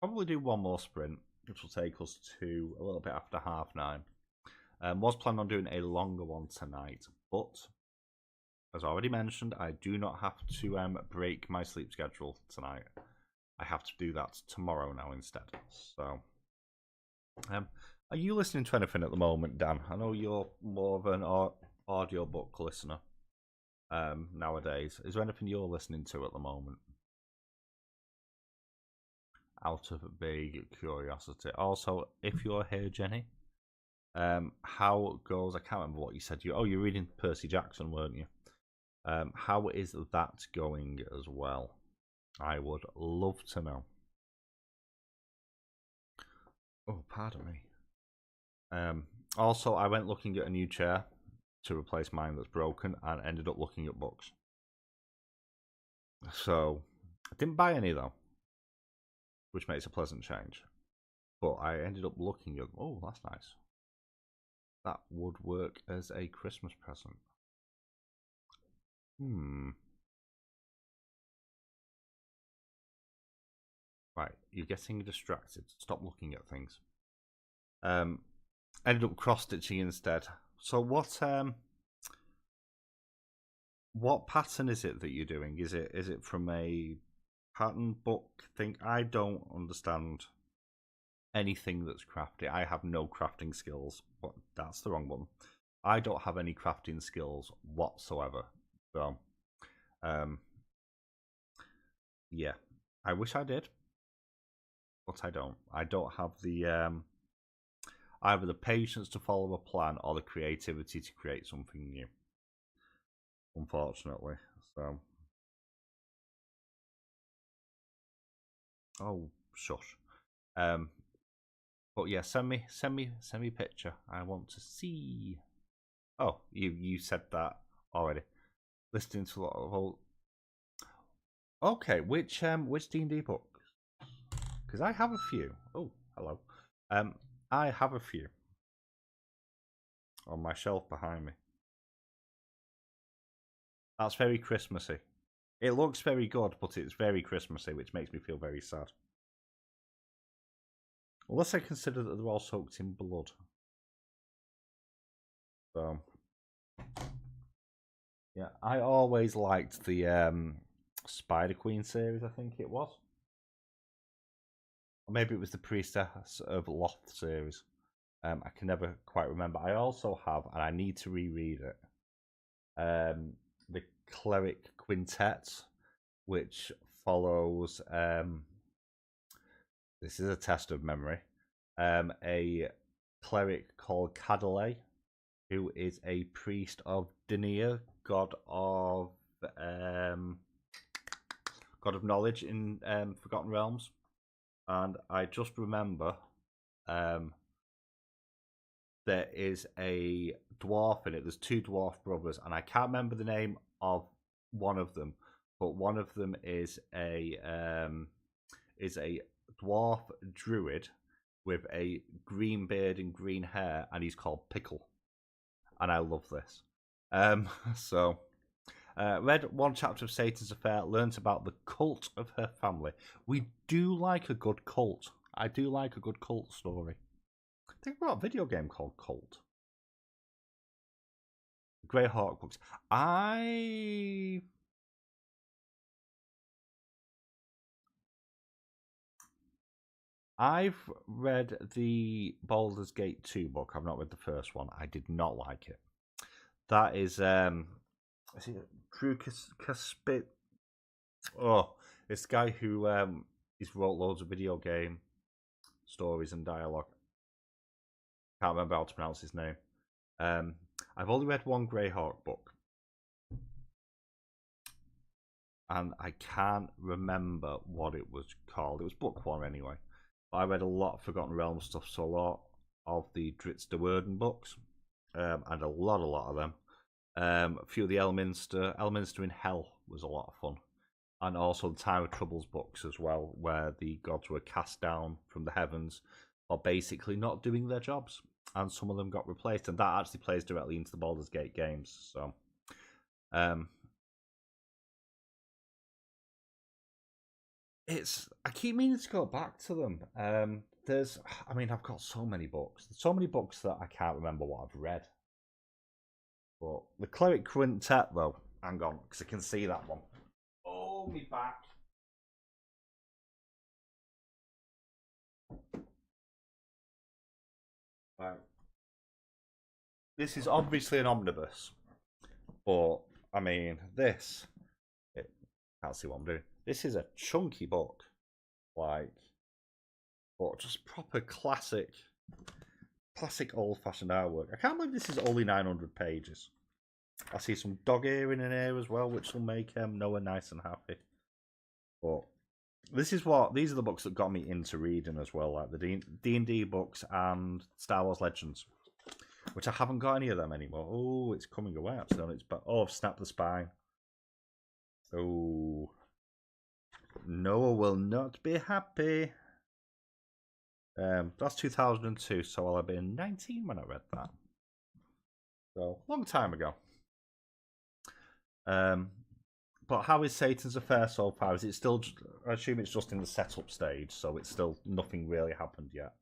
probably do one more sprint, which will take us to a little bit after 9:30. Was planning on doing a longer one tonight, but as already mentioned, I do not have to break my sleep schedule tonight. I have to do that tomorrow now instead. So, are you listening to anything at the moment, Dan? I know you're more of an audiobook listener nowadays. Is there anything you're listening to at the moment? Out of vague curiosity. Also, if you're here, Jenny, how goes? I can't remember what you said. You're reading Percy Jackson, weren't you? How is that going as well? I would love to know. Oh, pardon me. Also, I went looking at a new chair to replace mine that's broken and ended up looking at books. So, I didn't buy any though, which makes a pleasant change. But I ended up looking at, oh, that's nice. That would work as a Christmas present. Right, you're getting distracted. Stop looking at things. Ended up cross-stitching instead. So what pattern is it that you're doing? Is it from a pattern book thing? I don't understand anything that's crafty. I have no crafting skills. But that's the wrong one. I don't have any crafting skills whatsoever. So, yeah, I wish I did, but I don't. I don't have the either the patience to follow a plan or the creativity to create something new. Unfortunately, so. Oh, shush. But yeah, send me a picture. I want to see. Oh, you said that already. Listening to a lot of old. Okay, which D&D book? Because I have a few. Oh, hello. I have a few on my shelf behind me. That's very Christmassy. It looks very good, but it's very Christmassy, which makes me feel very sad. Unless I consider that they're all soaked in blood. So, yeah, I always liked the Spider Queen series, I think it was. Or maybe it was the Priestess of Loth series. I can never quite remember. I also have, and I need to reread it, the Cleric Quintet, which follows, this is a test of memory, a cleric called Cadalay, who is a priest of Denia, god of knowledge in Forgotten Realms. And I just remember there is a dwarf in it. There's two dwarf brothers, and I can't remember the name of one of them, but one of them is a dwarf druid with a green beard and green hair, and he's called Pickle. And I love this. So, read one chapter of Satan's Affair, learnt about the cult of her family. We do like a good cult. I do like a good cult story. I think about a video game called Cult. Greyhawk books. I've read the Baldur's Gate 2 book. I've not read the first one. I did not like it. That is it Drew Caspit? Oh, this guy who He's wrote loads of video game stories and dialogue. Can't remember how to pronounce his name. I've only read one Greyhawk book, and I can't remember what it was called. It was book one anyway. I read a lot of Forgotten Realms stuff, so a lot of the Dritz de Werden books, and a lot of them. A few of the Elminster in Hell was a lot of fun, and also the Time of Troubles books as well, where the gods were cast down from the heavens for basically not doing their jobs, and some of them got replaced, and that actually plays directly into the Baldur's Gate games. So, I keep meaning to go back to them. I've got so many books. There's so many books that I can't remember what I've read. But the Cleric Quintet, though, hang on, because I can see that one. Oh, me back. Right. This is obviously an omnibus, but I mean, can't see what I'm doing. This is a chunky book, but just proper classic old-fashioned artwork. I can't believe this is only 900 pages. I see some dog earring in here as well, which will make Noah nice and happy. But these are the books that got me into reading as well, like the D&D books and Star Wars Legends, which I haven't got any of them anymore. Oh, it's coming away actually. I've snapped the spine. Oh, Noah will not be happy. That's 2002, so I'll have been 19 when I read that. So, long time ago. But how is Satan's Affair so far? Is it still? I assume it's just in the setup stage, so it's still nothing really happened yet.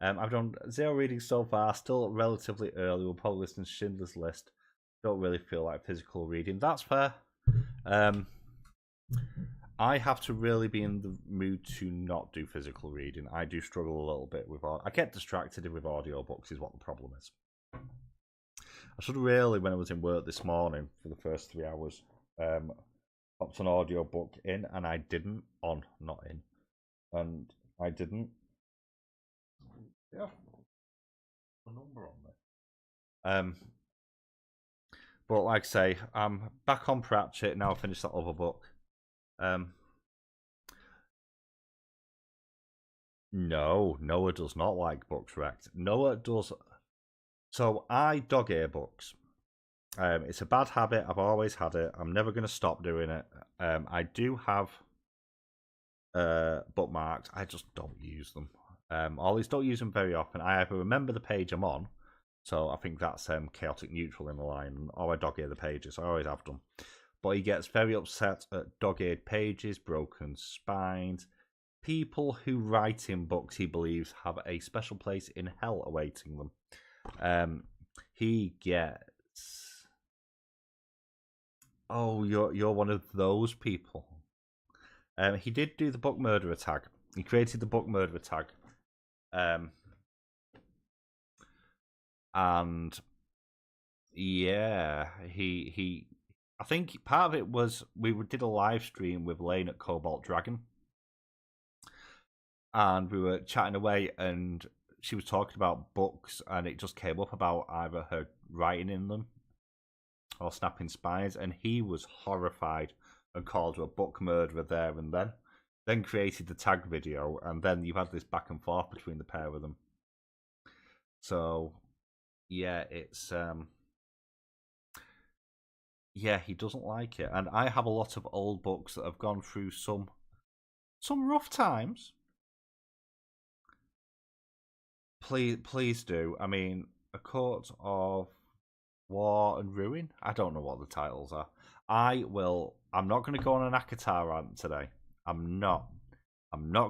I've done 0 readings so far, still relatively early. We'll probably listen to Schindler's List. Don't really feel like physical reading. That's fair. I have to really be in the mood to not do physical reading. I do struggle a little bit with I get distracted with audiobooks is what the problem is. I should really, when I was in work this morning for the first 3 hours, popped an audiobook in, and I didn't. Not in. And I didn't. Yeah. A number on there. But like I say, I'm back on Pratchett now. I finished that other book. No, Noah does not like books wrecked. Noah does. So I dog ear books. It's a bad habit. I've always had it. I'm never going to stop doing it. I do have bookmarks. I just don't use them. Or at least don't use them very often. I either remember the page I'm on, so I think that's chaotic neutral in the line, or I dog ear the pages. I always have done. But he gets very upset at dog-eared pages, broken spines, people who write in books he believes have a special place in hell awaiting them. He gets... Oh, you're one of those people. He did do the book murderer tag. He created the book murderer tag. And yeah, he I think part of it was we did a live stream with Lane at Cobalt Dragon, and we were chatting away, and she was talking about books, and it just came up about either her writing in them or snapping spines, and he was horrified and called her a book murderer there and then created the tag video, and then you had this back and forth between the pair of them. So yeah, it's yeah, he doesn't like it, and I have a lot of old books that have gone through some rough times. Please do. I mean, A Court of War and Ruin. I don't know what the titles are. I'm not going to go on an Akatar rant today. I'm not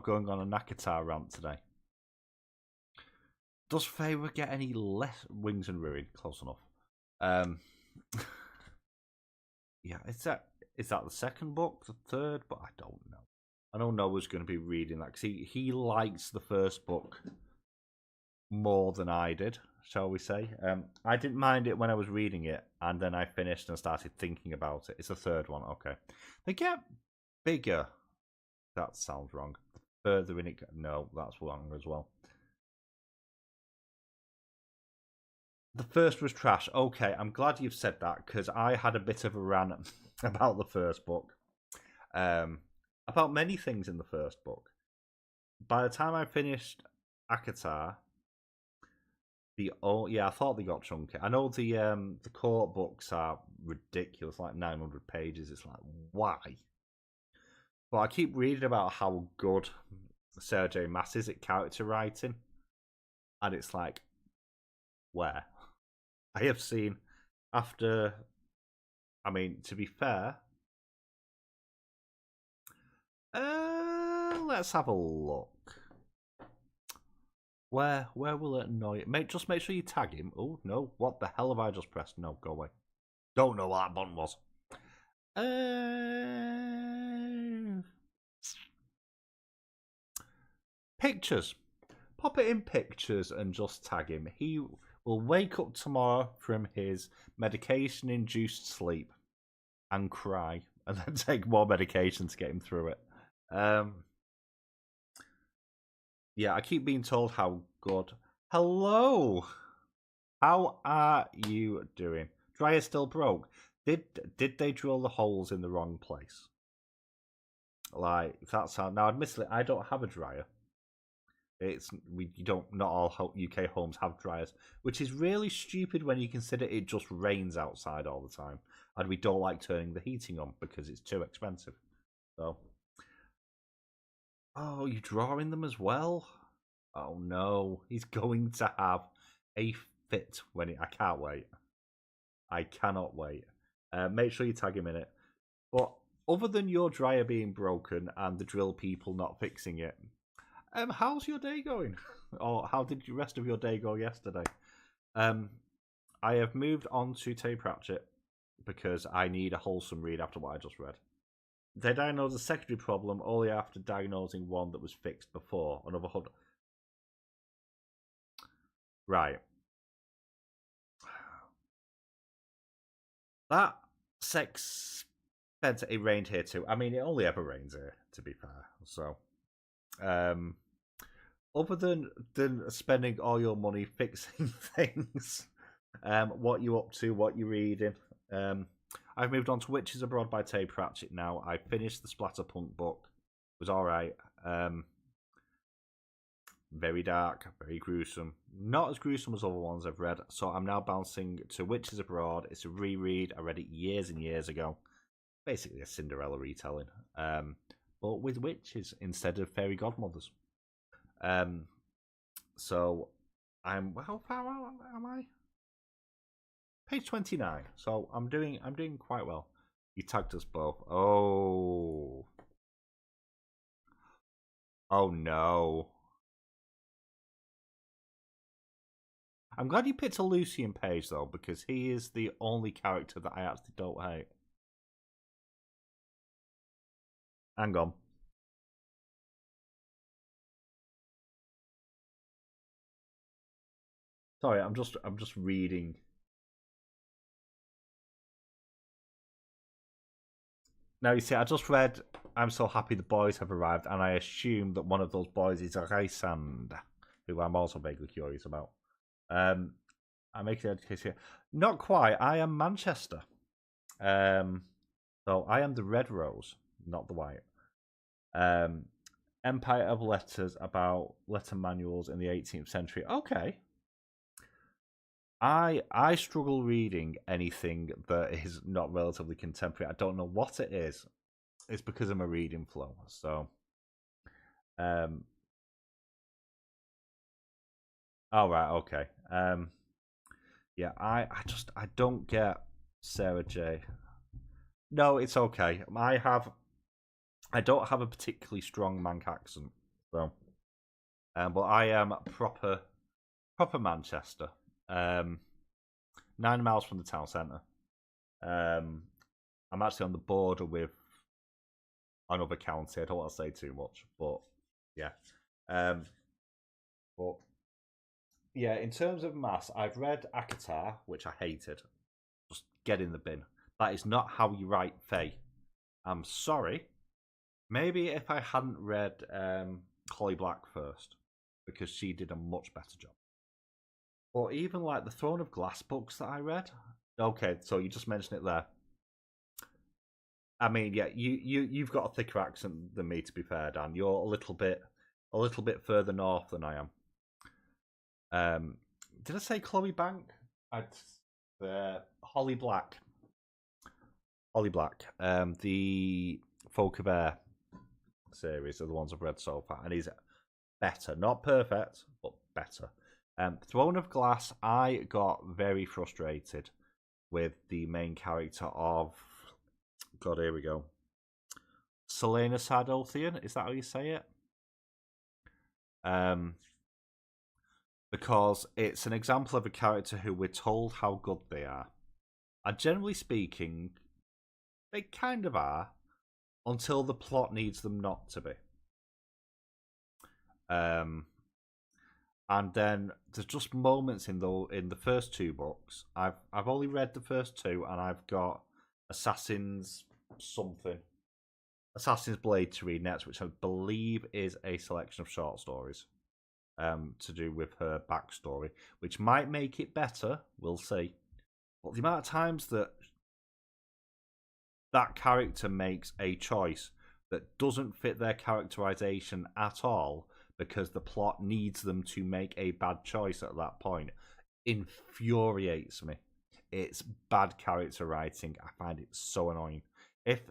going on an Akatar rant today. Does Feyre get any less Wings and Ruin? Close enough. Yeah, is that the second book, the third? But I don't know. I know Noah's going to be reading that because he likes the first book more than I did, shall we say. I didn't mind it when I was reading it, and then I finished and started thinking about it. It's the third one, okay. They get bigger That sounds wrong. The further in it... No, that's wrong as well. The first was trash. Okay, I'm glad you've said that, because I had a bit of a rant about the first book. About many things in the first book. By the time I finished Akatar, I thought they got chunky. I know the court books are ridiculous, like 900 pages. It's like, why? But I keep reading about how good Sarah J. Maas is at character writing, and it's like, where? I have seen after. I mean, to be fair, let's have a look. Where will it annoy you? Just make sure you tag him. Oh, no. What the hell have I just pressed? No, go away. Don't know what that button was. Pictures. Pop it in pictures and just tag him. He will wake up tomorrow from his medication-induced sleep and cry, and then take more medication to get him through it. Yeah, I keep being told how good. Hello! How are you doing? Dryer still broke. Did they drill the holes in the wrong place? Like, that's how. Now, admittedly, I don't have a dryer. Not all UK homes have dryers, which is really stupid when you consider it just rains outside all the time, and we don't like turning the heating on because it's too expensive. So, oh, you're drawing them as well? Oh no, he's going to have a fit when I can't wait. I cannot wait. Make sure you tag him in it. But other than your dryer being broken and the drill people not fixing it, how's your day going? Or how did the rest of your day go yesterday? I have moved on to Terry Pratchett because I need a wholesome read after what I just read. They diagnosed a secondary problem only after diagnosing one that was fixed before. Another Right. That sex spent it rained here too. I mean, it only ever rains here, to be fair. So, other than spending all your money fixing things, what you up to, what you reading? I've moved on to Witches Abroad by Terry Pratchett now. I finished the Splatterpunk book. It was alright. Very dark, very gruesome. Not as gruesome as other ones I've read. So I'm now bouncing to Witches Abroad. It's a reread. I read it years and years ago. Basically a Cinderella retelling. But with witches instead of fairy godmothers. So how far am I? Page 29. So I'm doing quite well. You tagged us both. Oh no. I'm glad you picked a Lucian page though, because he is the only character that I actually don't hate. Hang on. Sorry, I'm just reading. Now you see, I just read I'm so happy the boys have arrived, and I assume that one of those boys is Rysand, who I'm also vaguely curious about. I'm making the case here. Not quite. I am Manchester. So I am the red rose, not the white. Empire of Letters about letter manuals in the 18th century. Okay. I struggle reading anything that is not relatively contemporary. I don't know what it is. It's because of my reading flow. So, all right, okay. Yeah, I don't get Sarah J. No, it's okay. I don't have a particularly strong Manc accent, so, but I am proper Manchester. 9 miles from the town centre. I'm actually on the border with another county. I don't want to say too much, but yeah. But yeah, in terms of mass, I've read Akatar, which I hated. Just get in the bin. That is not how you write Fae. I'm sorry. Maybe if I hadn't read Holly Black first, because she did a much better job. Or even like the Throne of Glass books that I read. Okay, so you just mentioned it there. I mean, yeah, you've got a thicker accent than me, to be fair, Dan. You're a little bit further north than I am. Did I say Chloe Bank? Holly Black. Holly Black. The Folk of Air series are the ones I've read so far, and he's better, not perfect, but better. Throne of Glass, I got very frustrated with the main character of. God, here we go. Selena Sardothian, is that how you say it? Because it's an example of a character who we're told how good they are. And generally speaking, they kind of are, until the plot needs them not to be. And then there's just moments in the first two books. I've only read the first two, and I've got Assassin's Blade to read next, which I believe is a selection of short stories to do with her backstory, which might make it better. We'll see. But the amount of times that character makes a choice that doesn't fit their characterization at all because the plot needs them to make a bad choice at that point infuriates me. It's bad character writing. I find it so annoying. If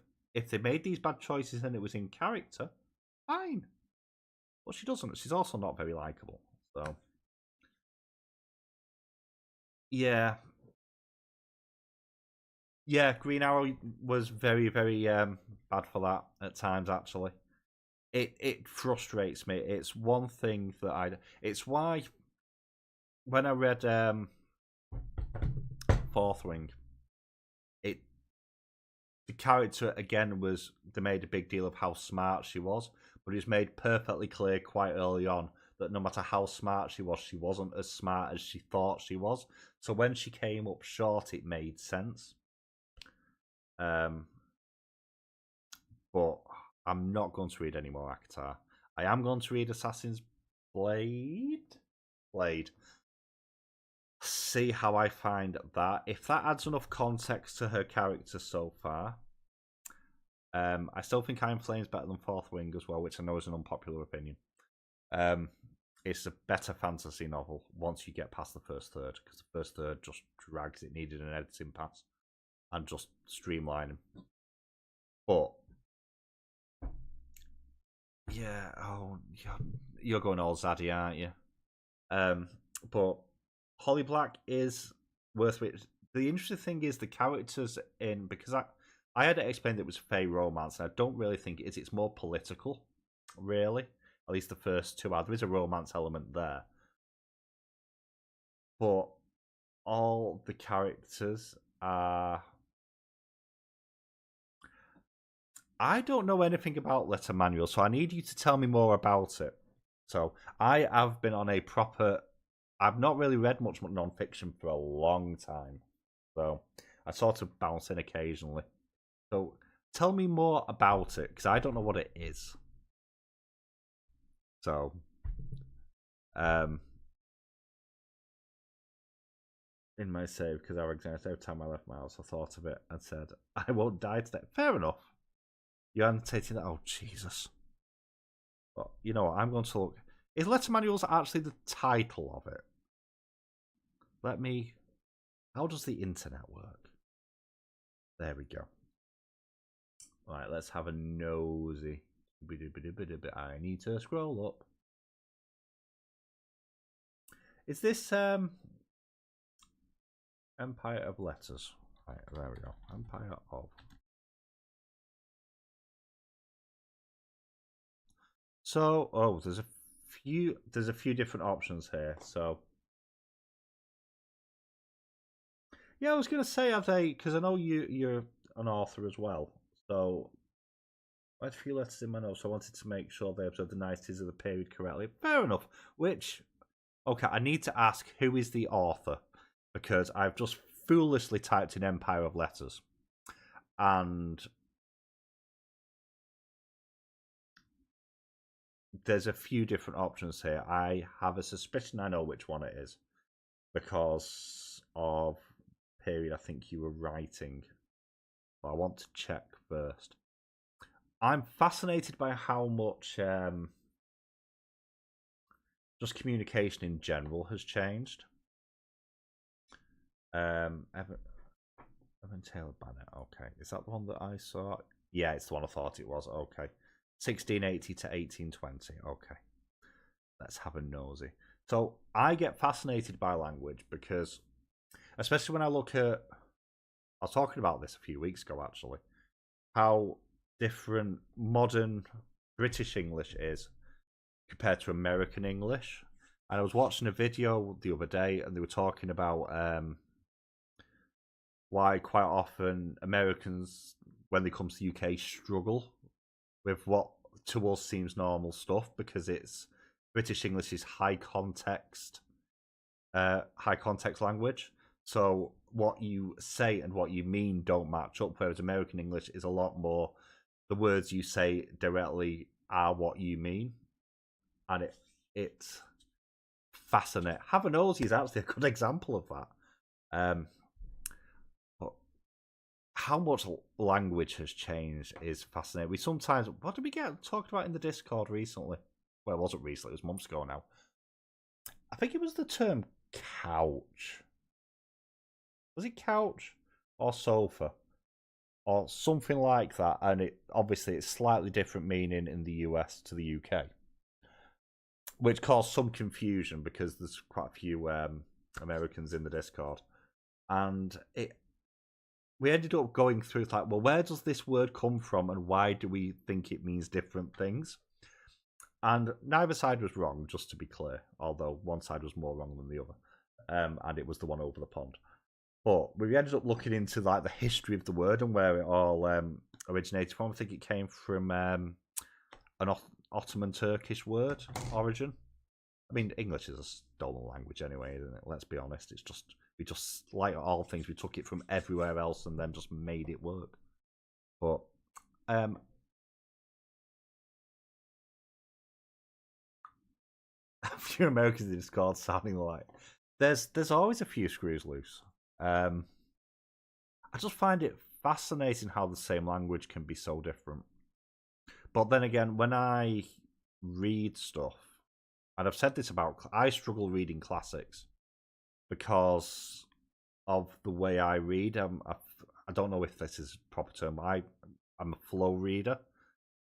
they made these bad choices and it was in character, fine. But she doesn't. She's also not very likable. So yeah. Yeah, Green Arrow was very, very bad for that at times, actually. It frustrates me. It's one thing that it's why when I read Fourth Wing, the character again was, they made a big deal of how smart she was, but it was made perfectly clear quite early on that no matter how smart she wasn't as smart as she thought she was. So when she came up short, it made sense. But I'm not going to read any more ACOTAR. I am going to read Assassin's Blade. See how I find that. If that adds enough context to her character so far. I still think Iron Flame's better than Fourth Wing as well, which I know is an unpopular opinion. It's a better fantasy novel once you get past the first third, because the first third just drags. It needed an editing pass and just streamlining. But yeah, you're going all zaddy, aren't you? But Holly Black is worth it. The interesting thing is the characters in, because I had to explain that it was fae romance, and I don't really think it's more political, really. At least the first two are. There is a romance element there. But all the characters are... I don't know anything about Letter Manual, so I need you to tell me more about it. So I have been on a proper... I've not really read much non-fiction for a long time. So I sort of bounce in occasionally. So tell me more about it, because I don't know what it is. So, in my save, because I recognized every time I left my house, I thought of it and said, I won't die today. Fair enough. You're annotating that. Oh, Jesus. But you know what? I'm going to look. Is Letter Manuals actually the title of it? Let me... How does the internet work? There we go. Right, let's have a nosy. I need to scroll up. Is this Empire of Letters? Right, there we go. Empire of. So, there's a few different options here. So, yeah, I was gonna say, have they? Because I know you're an author as well. So, I had a few letters in my notes. So I wanted to make sure they observed the niceties of the period correctly. Fair enough. Okay, I need to ask who is the author, because I've just foolishly typed in Empire of Letters, and there's a few different options here. I have a suspicion I know which one it is because of period I think you were writing. But I want to check first. I'm fascinated by how much just communication in general has changed. Evan Taylor Banner. Okay, is that the one that I saw? Yeah, it's the one I thought it was. Okay, 1680 to 1820. Okay, let's have a nosy. So I get fascinated by language because, especially when I look at, I was talking about this a few weeks ago actually, how different modern British English is compared to American English. And I was watching a video the other day, and they were talking about why quite often Americans, when they come to the UK, struggle with what to us seems normal stuff because it's British English is high context language. So what you say and what you mean don't match up, whereas American English is a lot more the words you say directly are what you mean. And it's fascinating. Have a nosy is actually a good example of that. But how much language has changed is fascinating. We sometimes, what did we get talked about in the Discord recently? Well, it wasn't recently, it was months ago now. I think it was the term couch. Was it couch or sofa? Or something like that, and it obviously it's slightly different meaning in the US to the UK, which caused some confusion because there's quite a few Americans in the Discord, and we ended up going through like, well, where does this word come from, and why do we think it means different things? And neither side was wrong, just to be clear, although one side was more wrong than the other, and it was the one over the pond. But we ended up looking into like the history of the word and where it all originated from. I think it came from an Ottoman Turkish word origin. I mean, English is a stolen language anyway, isn't it? Let's be honest. It's just we just like all things, we took it from everywhere else and then just made it work. But a few Americans in Discord sounding like there's always a few screws loose. I just find it fascinating how the same language can be so different. But then again, when I read stuff, and I've said this about, I struggle reading classics because of the way I read. I don't know if this is a proper term. I'm a flow reader.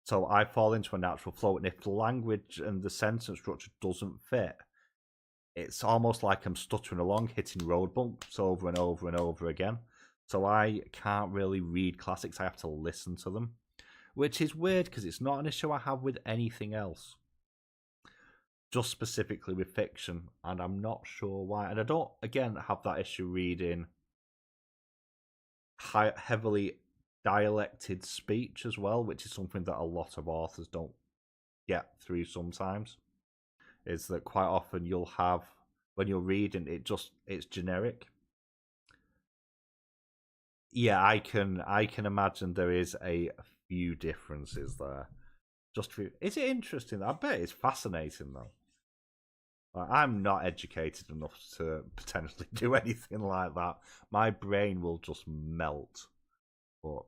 So I fall into a natural flow. And if the language and the sentence structure doesn't fit, it's almost like I'm stuttering along, hitting road bumps over and over and over again. So I can't really read classics. I have to listen to them, which is weird because it's not an issue I have with anything else. Just specifically with fiction, and I'm not sure why. And I don't, again, have that issue reading heavily dialected speech as well, which is something that a lot of authors don't get through sometimes. Is that quite often you'll have, when you're reading, it's generic. Yeah, I can imagine there is a few differences there. Is it interesting? I bet it's fascinating though. I'm not educated enough to potentially do anything like that. My brain will just melt. But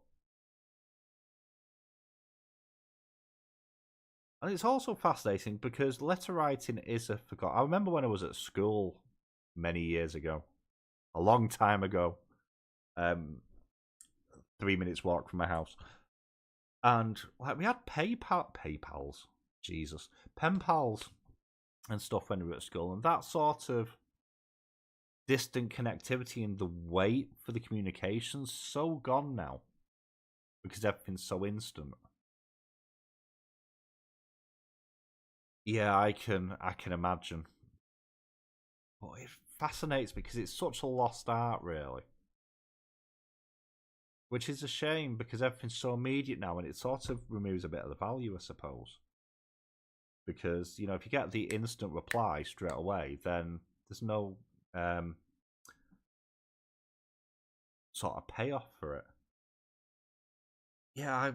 and it's also fascinating because letter writing is a forgot. I remember when I was at school many years ago, a long time ago. 3 minutes walk from my house, and like we had PayPals, Jesus, pen pals, and stuff when we were at school, and that sort of distant connectivity and the wait for the communication's so gone now because everything's so instant. Yeah, I can imagine, but it fascinates me because it's such a lost art, really. Which is a shame because everything's so immediate now, and it sort of removes a bit of the value, I suppose. Because, if you get the instant reply straight away, then there's no sort of payoff for it. Yeah, I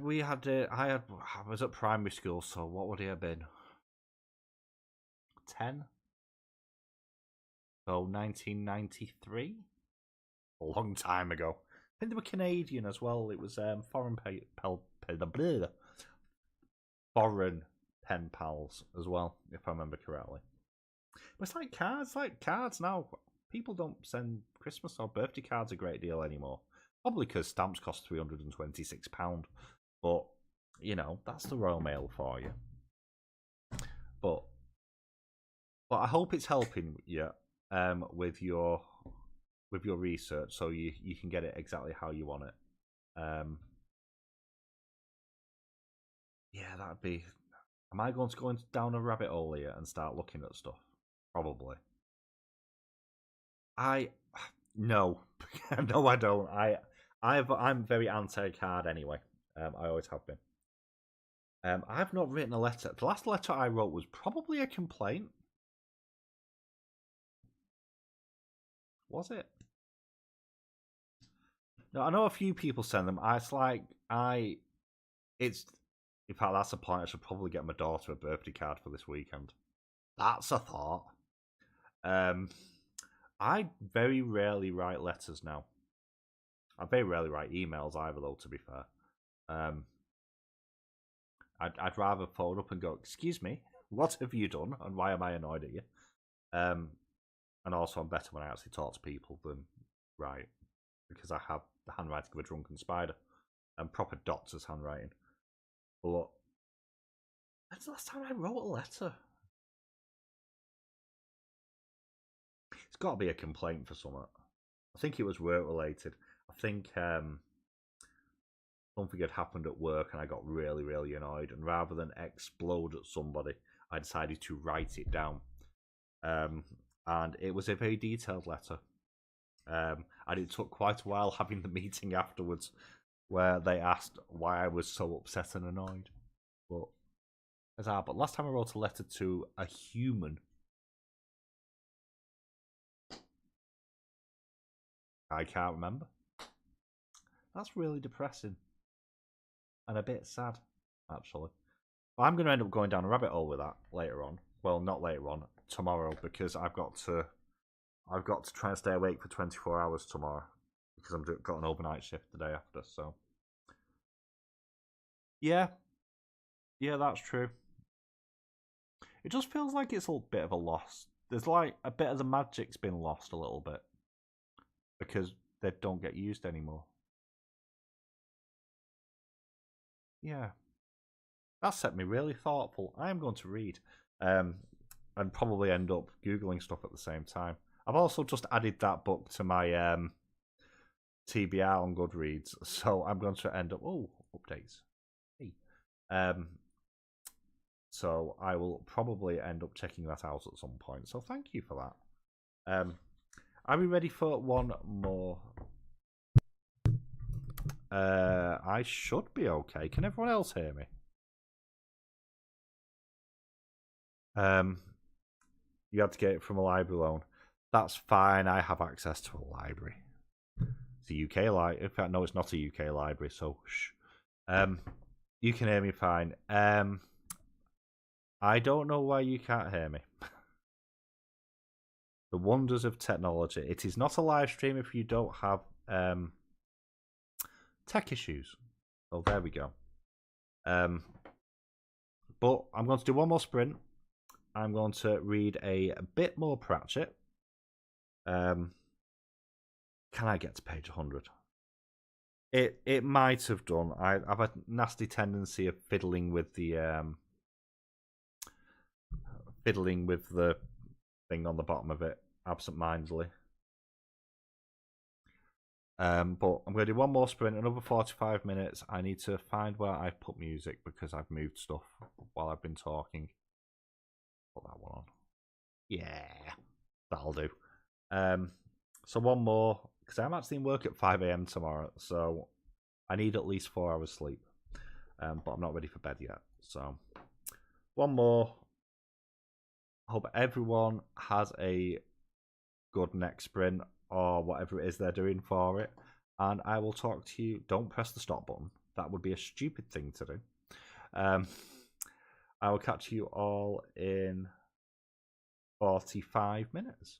was at primary school, so what would it have been? 10. So 1993? A long time ago. I think they were Canadian as well. It was foreign pen pals as well, if I remember correctly. But it's like cards now. People don't send Christmas or birthday cards a great deal anymore. Probably because stamps cost £326. But, you know, that's the Royal Mail for you. But I hope it's helping you with your research, so you can get it exactly how you want it. Yeah, that'd be. Am I going to go down a rabbit hole here and start looking at stuff? Probably. No, no, I don't. I'm very anti-card anyway. I always have been. I've not written a letter. The last letter I wrote was probably a complaint. Was it? No, I know a few people send them. In fact, that's a point. I should probably get my daughter a birthday card for this weekend. That's a thought. I very rarely write letters now. I very rarely write emails either, though, to be fair. I'd rather phone up and go, "Excuse me, what have you done, and why am I annoyed at you?" And also, I'm better when I actually talk to people than write, because I have the handwriting of a drunken spider and proper doctor's handwriting. But look, when's the last time I wrote a letter? It's got to be a complaint for something. I think it was work related. I think something had happened at work and I got really, really annoyed. And rather than explode at somebody, I decided to write it down. And it was a very detailed letter. And it took quite a while having the meeting afterwards where they asked why I was so upset and annoyed. But last time I wrote a letter to a human, I can't remember. That's really depressing. And a bit sad, actually. But I'm going to end up going down a rabbit hole with that later on. Well, not later on, tomorrow, because I've got to try and stay awake for 24 hours tomorrow, because I've got an overnight shift the day after, so. Yeah, that's true. It just feels like it's a bit of a loss. There's like a bit of the magic's been lost a little bit, because they don't get used anymore. Yeah. That set me really thoughtful. I am going to read and probably end up Googling stuff at the same time. I've also just added that book to my TBR on Goodreads, so I'm going to end up... Oh, updates. Hey. So I will probably end up checking that out at some point. So thank you for that. Are we ready for one more? I should be okay. Can everyone else hear me? You had to get it from a library loan. That's fine. I have access to a library. It's a UK library. In fact, no, it's not a UK library. So, shh. You can hear me fine. I don't know why you can't hear me. The wonders of technology. It is not a live stream if you don't have tech issues. So there we go. But I'm going to do one more sprint. I'm going to read a bit more Pratchett. Can I get to page 100? It might have done. I have a nasty tendency of fiddling with the thing on the bottom of it absent-mindedly. But I'm going to do one more sprint, another 45 minutes. I need to find where I've put music because I've moved stuff while I've been talking. Put that one on. Yeah, that'll do. So one more, because I'm actually in work at 5 AM tomorrow, so I need at least 4 hours sleep. But I'm not ready for bed yet. So one more. Hope everyone has a good next sprint or whatever it is they're doing for it. And I will talk to you. Don't press the stop button. That would be a stupid thing to do. I will catch you all in 45 minutes.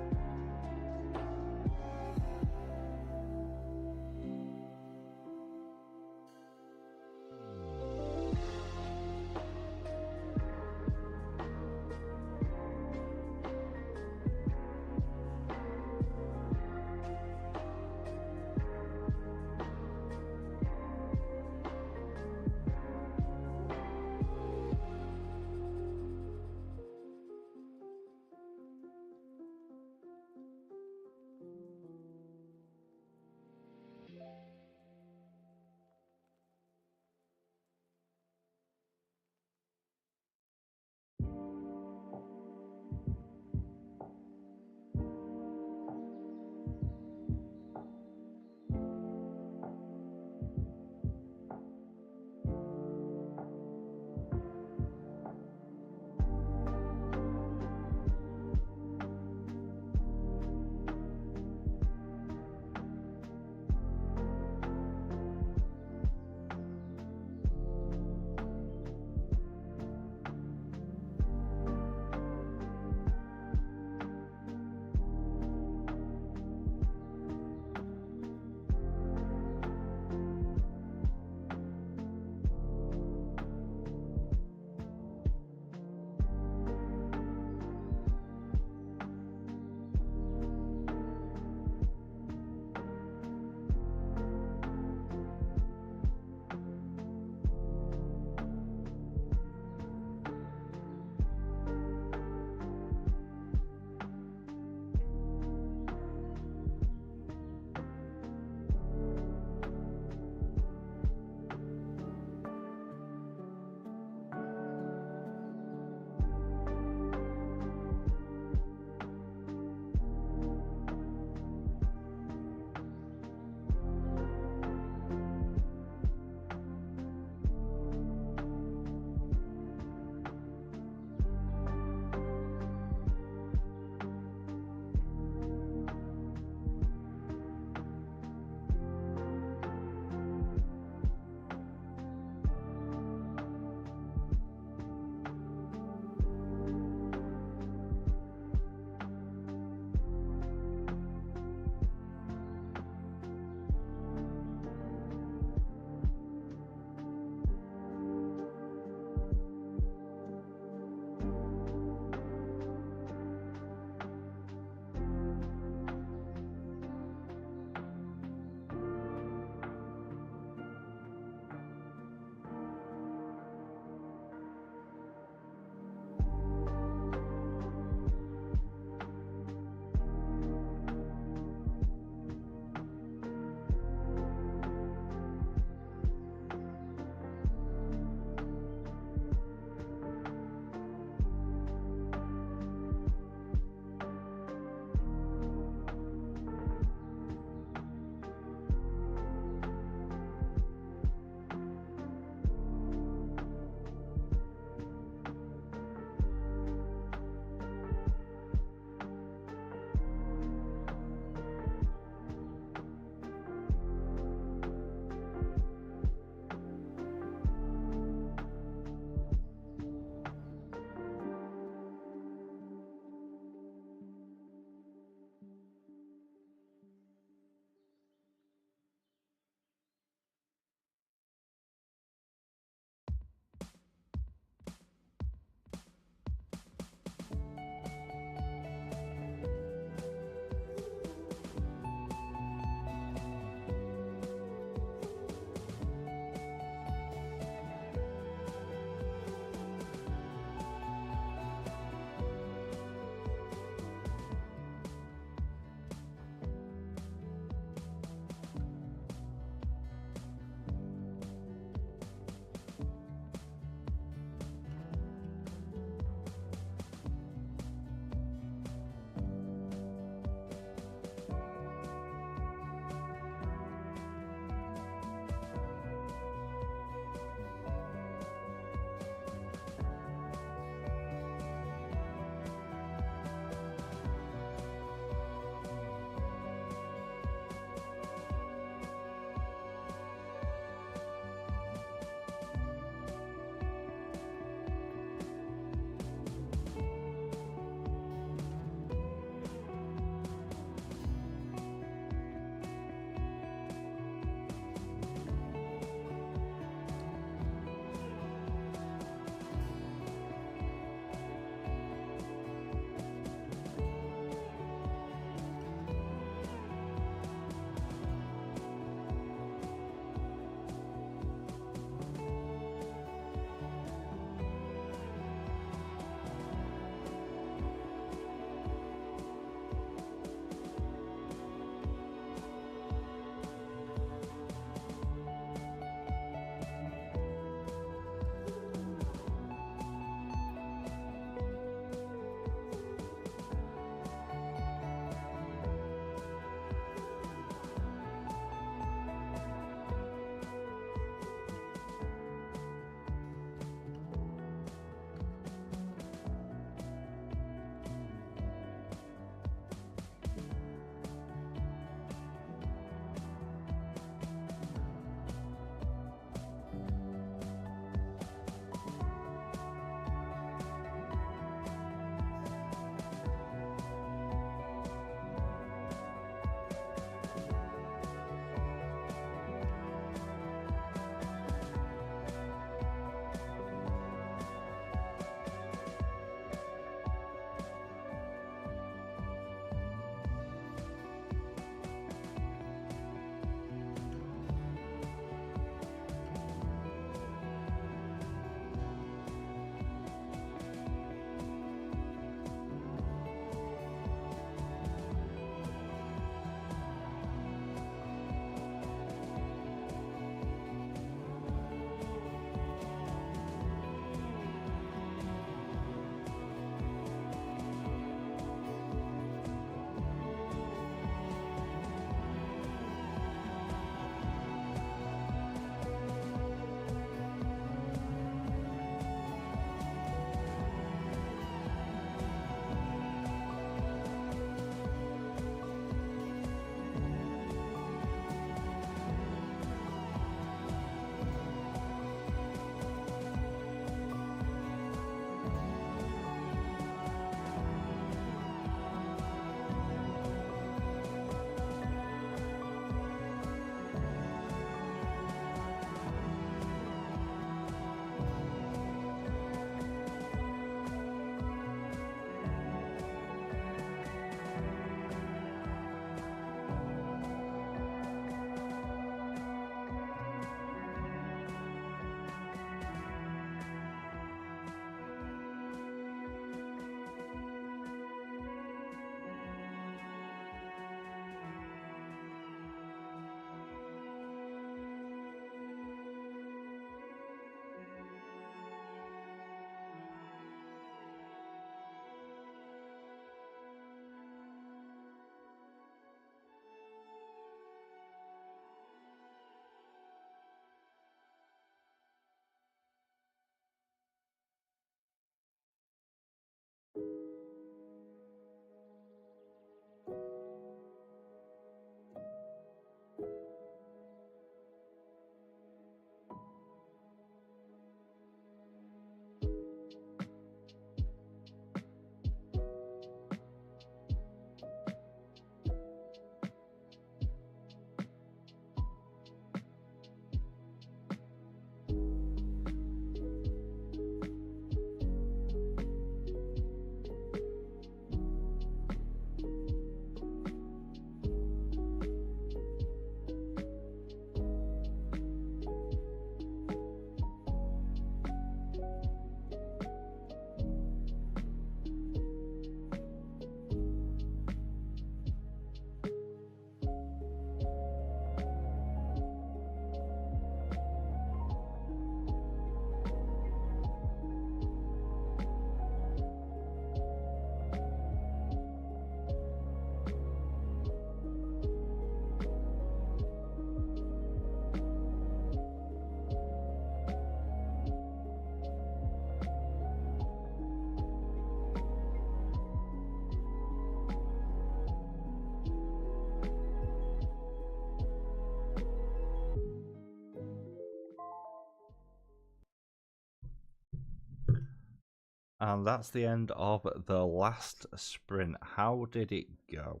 And that's the end of the last sprint. How did it go?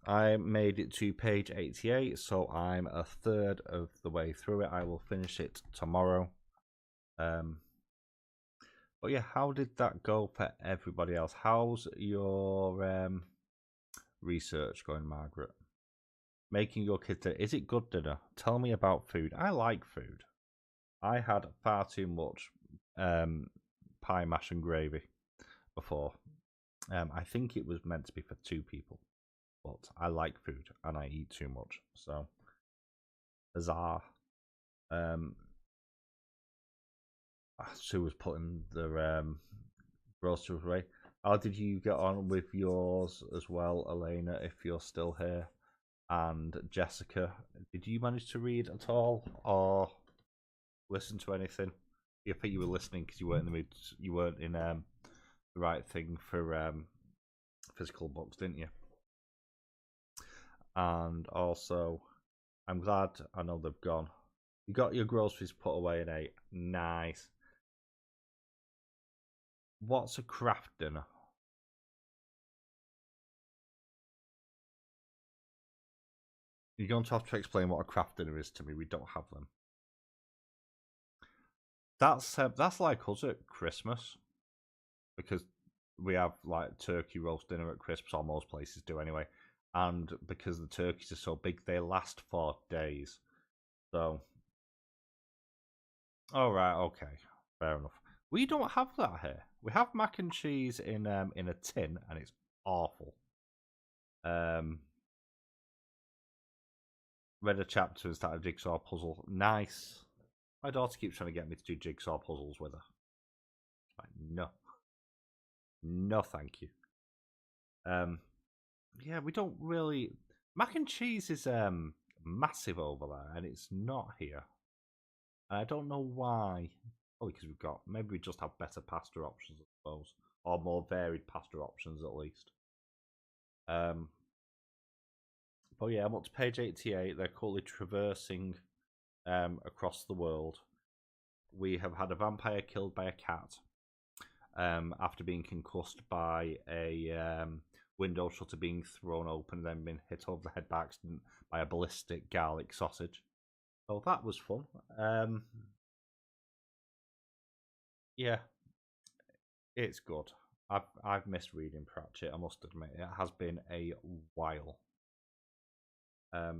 I made it to page 88, so I'm a third of the way through it. I will finish it tomorrow. But yeah, how did that go for everybody else? How's your research going, Margaret? Making your kids dinner. Is it good dinner? Tell me about food. I like food. I had far too much pie, mash, and gravy before. I think it was meant to be for 2 people, but I like food and I eat too much. So, huzzah. Sue was putting the groceries away. How did you get on with yours as well, Elena, if you're still here? And Jessica, did you manage to read at all or listen to anything? I think you were listening because you weren't in the mood. You weren't in the right thing for physical books, didn't you? And also, I'm glad I know they've gone. You got your groceries put away and ate. Nice. What's a craft dinner? You're going to have to explain what a craft dinner is to me. We don't have them. That's like us at Christmas, because we have like turkey roast dinner at Christmas, or most places do anyway. And because the turkeys are so big, they last for days. So, all right, okay, fair enough. We don't have that here. We have mac and cheese in a tin, and it's awful. Read a chapter and started a jigsaw puzzle. Nice. My daughter keeps trying to get me to do jigsaw puzzles with her. Like, no. No, thank you. Yeah, we don't really. Mac and cheese is massive over there, and it's not here. And I don't know why. Probably because maybe we just have better pasta options, I suppose, or more varied pasta options at least. But yeah, I'm up to page 88. They're currently traversing across the world. We have had a vampire killed by a cat after being concussed by a window shutter being thrown open and then being hit over the head by accident by a ballistic garlic sausage. So that was fun. Yeah, it's good. I've missed reading Pratchett, I must admit. It has been a while. I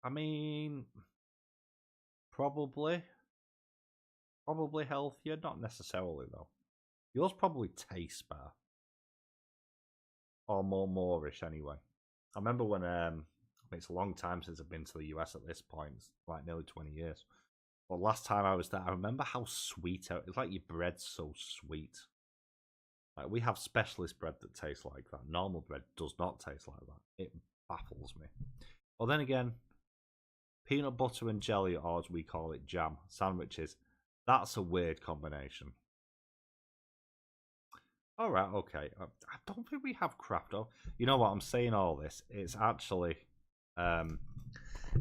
mean, probably healthier, not necessarily though. Yours probably tastes better, or more Moorish anyway. I remember when it's a long time since I've been to the US at this point. It's like nearly 20 years. But last time I was there, I remember how sweet it's like your bread's so sweet. Like, we have specialist bread that tastes like that. Normal bread does not taste like that. It baffles me. Well, then again, peanut butter and jelly, or as we call it, jam sandwiches. That's a weird combination. All right, okay. I don't think we have craft. You know what? I'm saying all this. It's actually,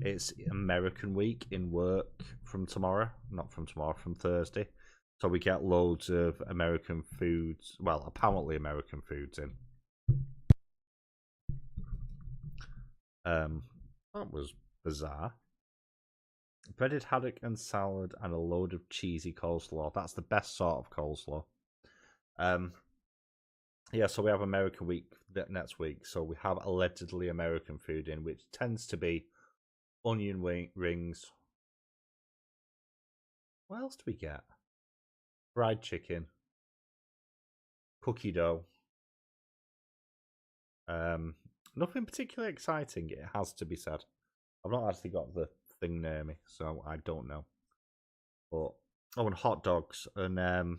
it's American week in work from tomorrow. Not from tomorrow, from Thursday. So we get loads of American foods. Well, apparently American foods in. That was bizarre. Breaded haddock and salad and a load of cheesy coleslaw. That's the best sort of coleslaw. Yeah, so we have American week next week. So we have allegedly American food in, which tends to be onion rings. What else do we get? Fried chicken, cookie dough. Nothing particularly exciting, it has to be said. I've not actually got the thing near me, so I don't know. But and hot dogs and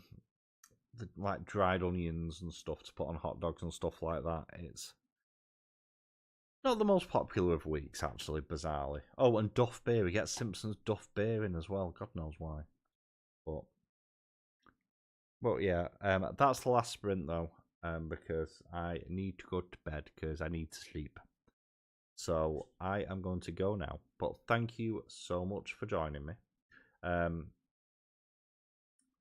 like dried onions and stuff to put on hot dogs and stuff like that. It's not the most popular of weeks, actually, bizarrely. Oh, and Duff beer. We get Simpsons Duff beer in as well. God knows why. But yeah, that's the last sprint though, because I need to go to bed because I need to sleep. So I am going to go now. But thank you so much for joining me.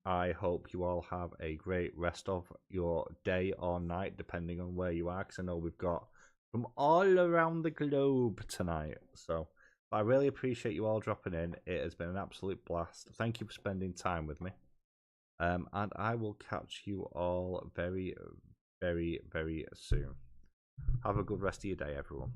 I hope you all have a great rest of your day or night, depending on where you are, because I know we've got from all around the globe tonight. So I really appreciate you all dropping in. It has been an absolute blast. Thank you for spending time with me. And I will catch you all very, very, very soon. Have a good rest of your day, everyone.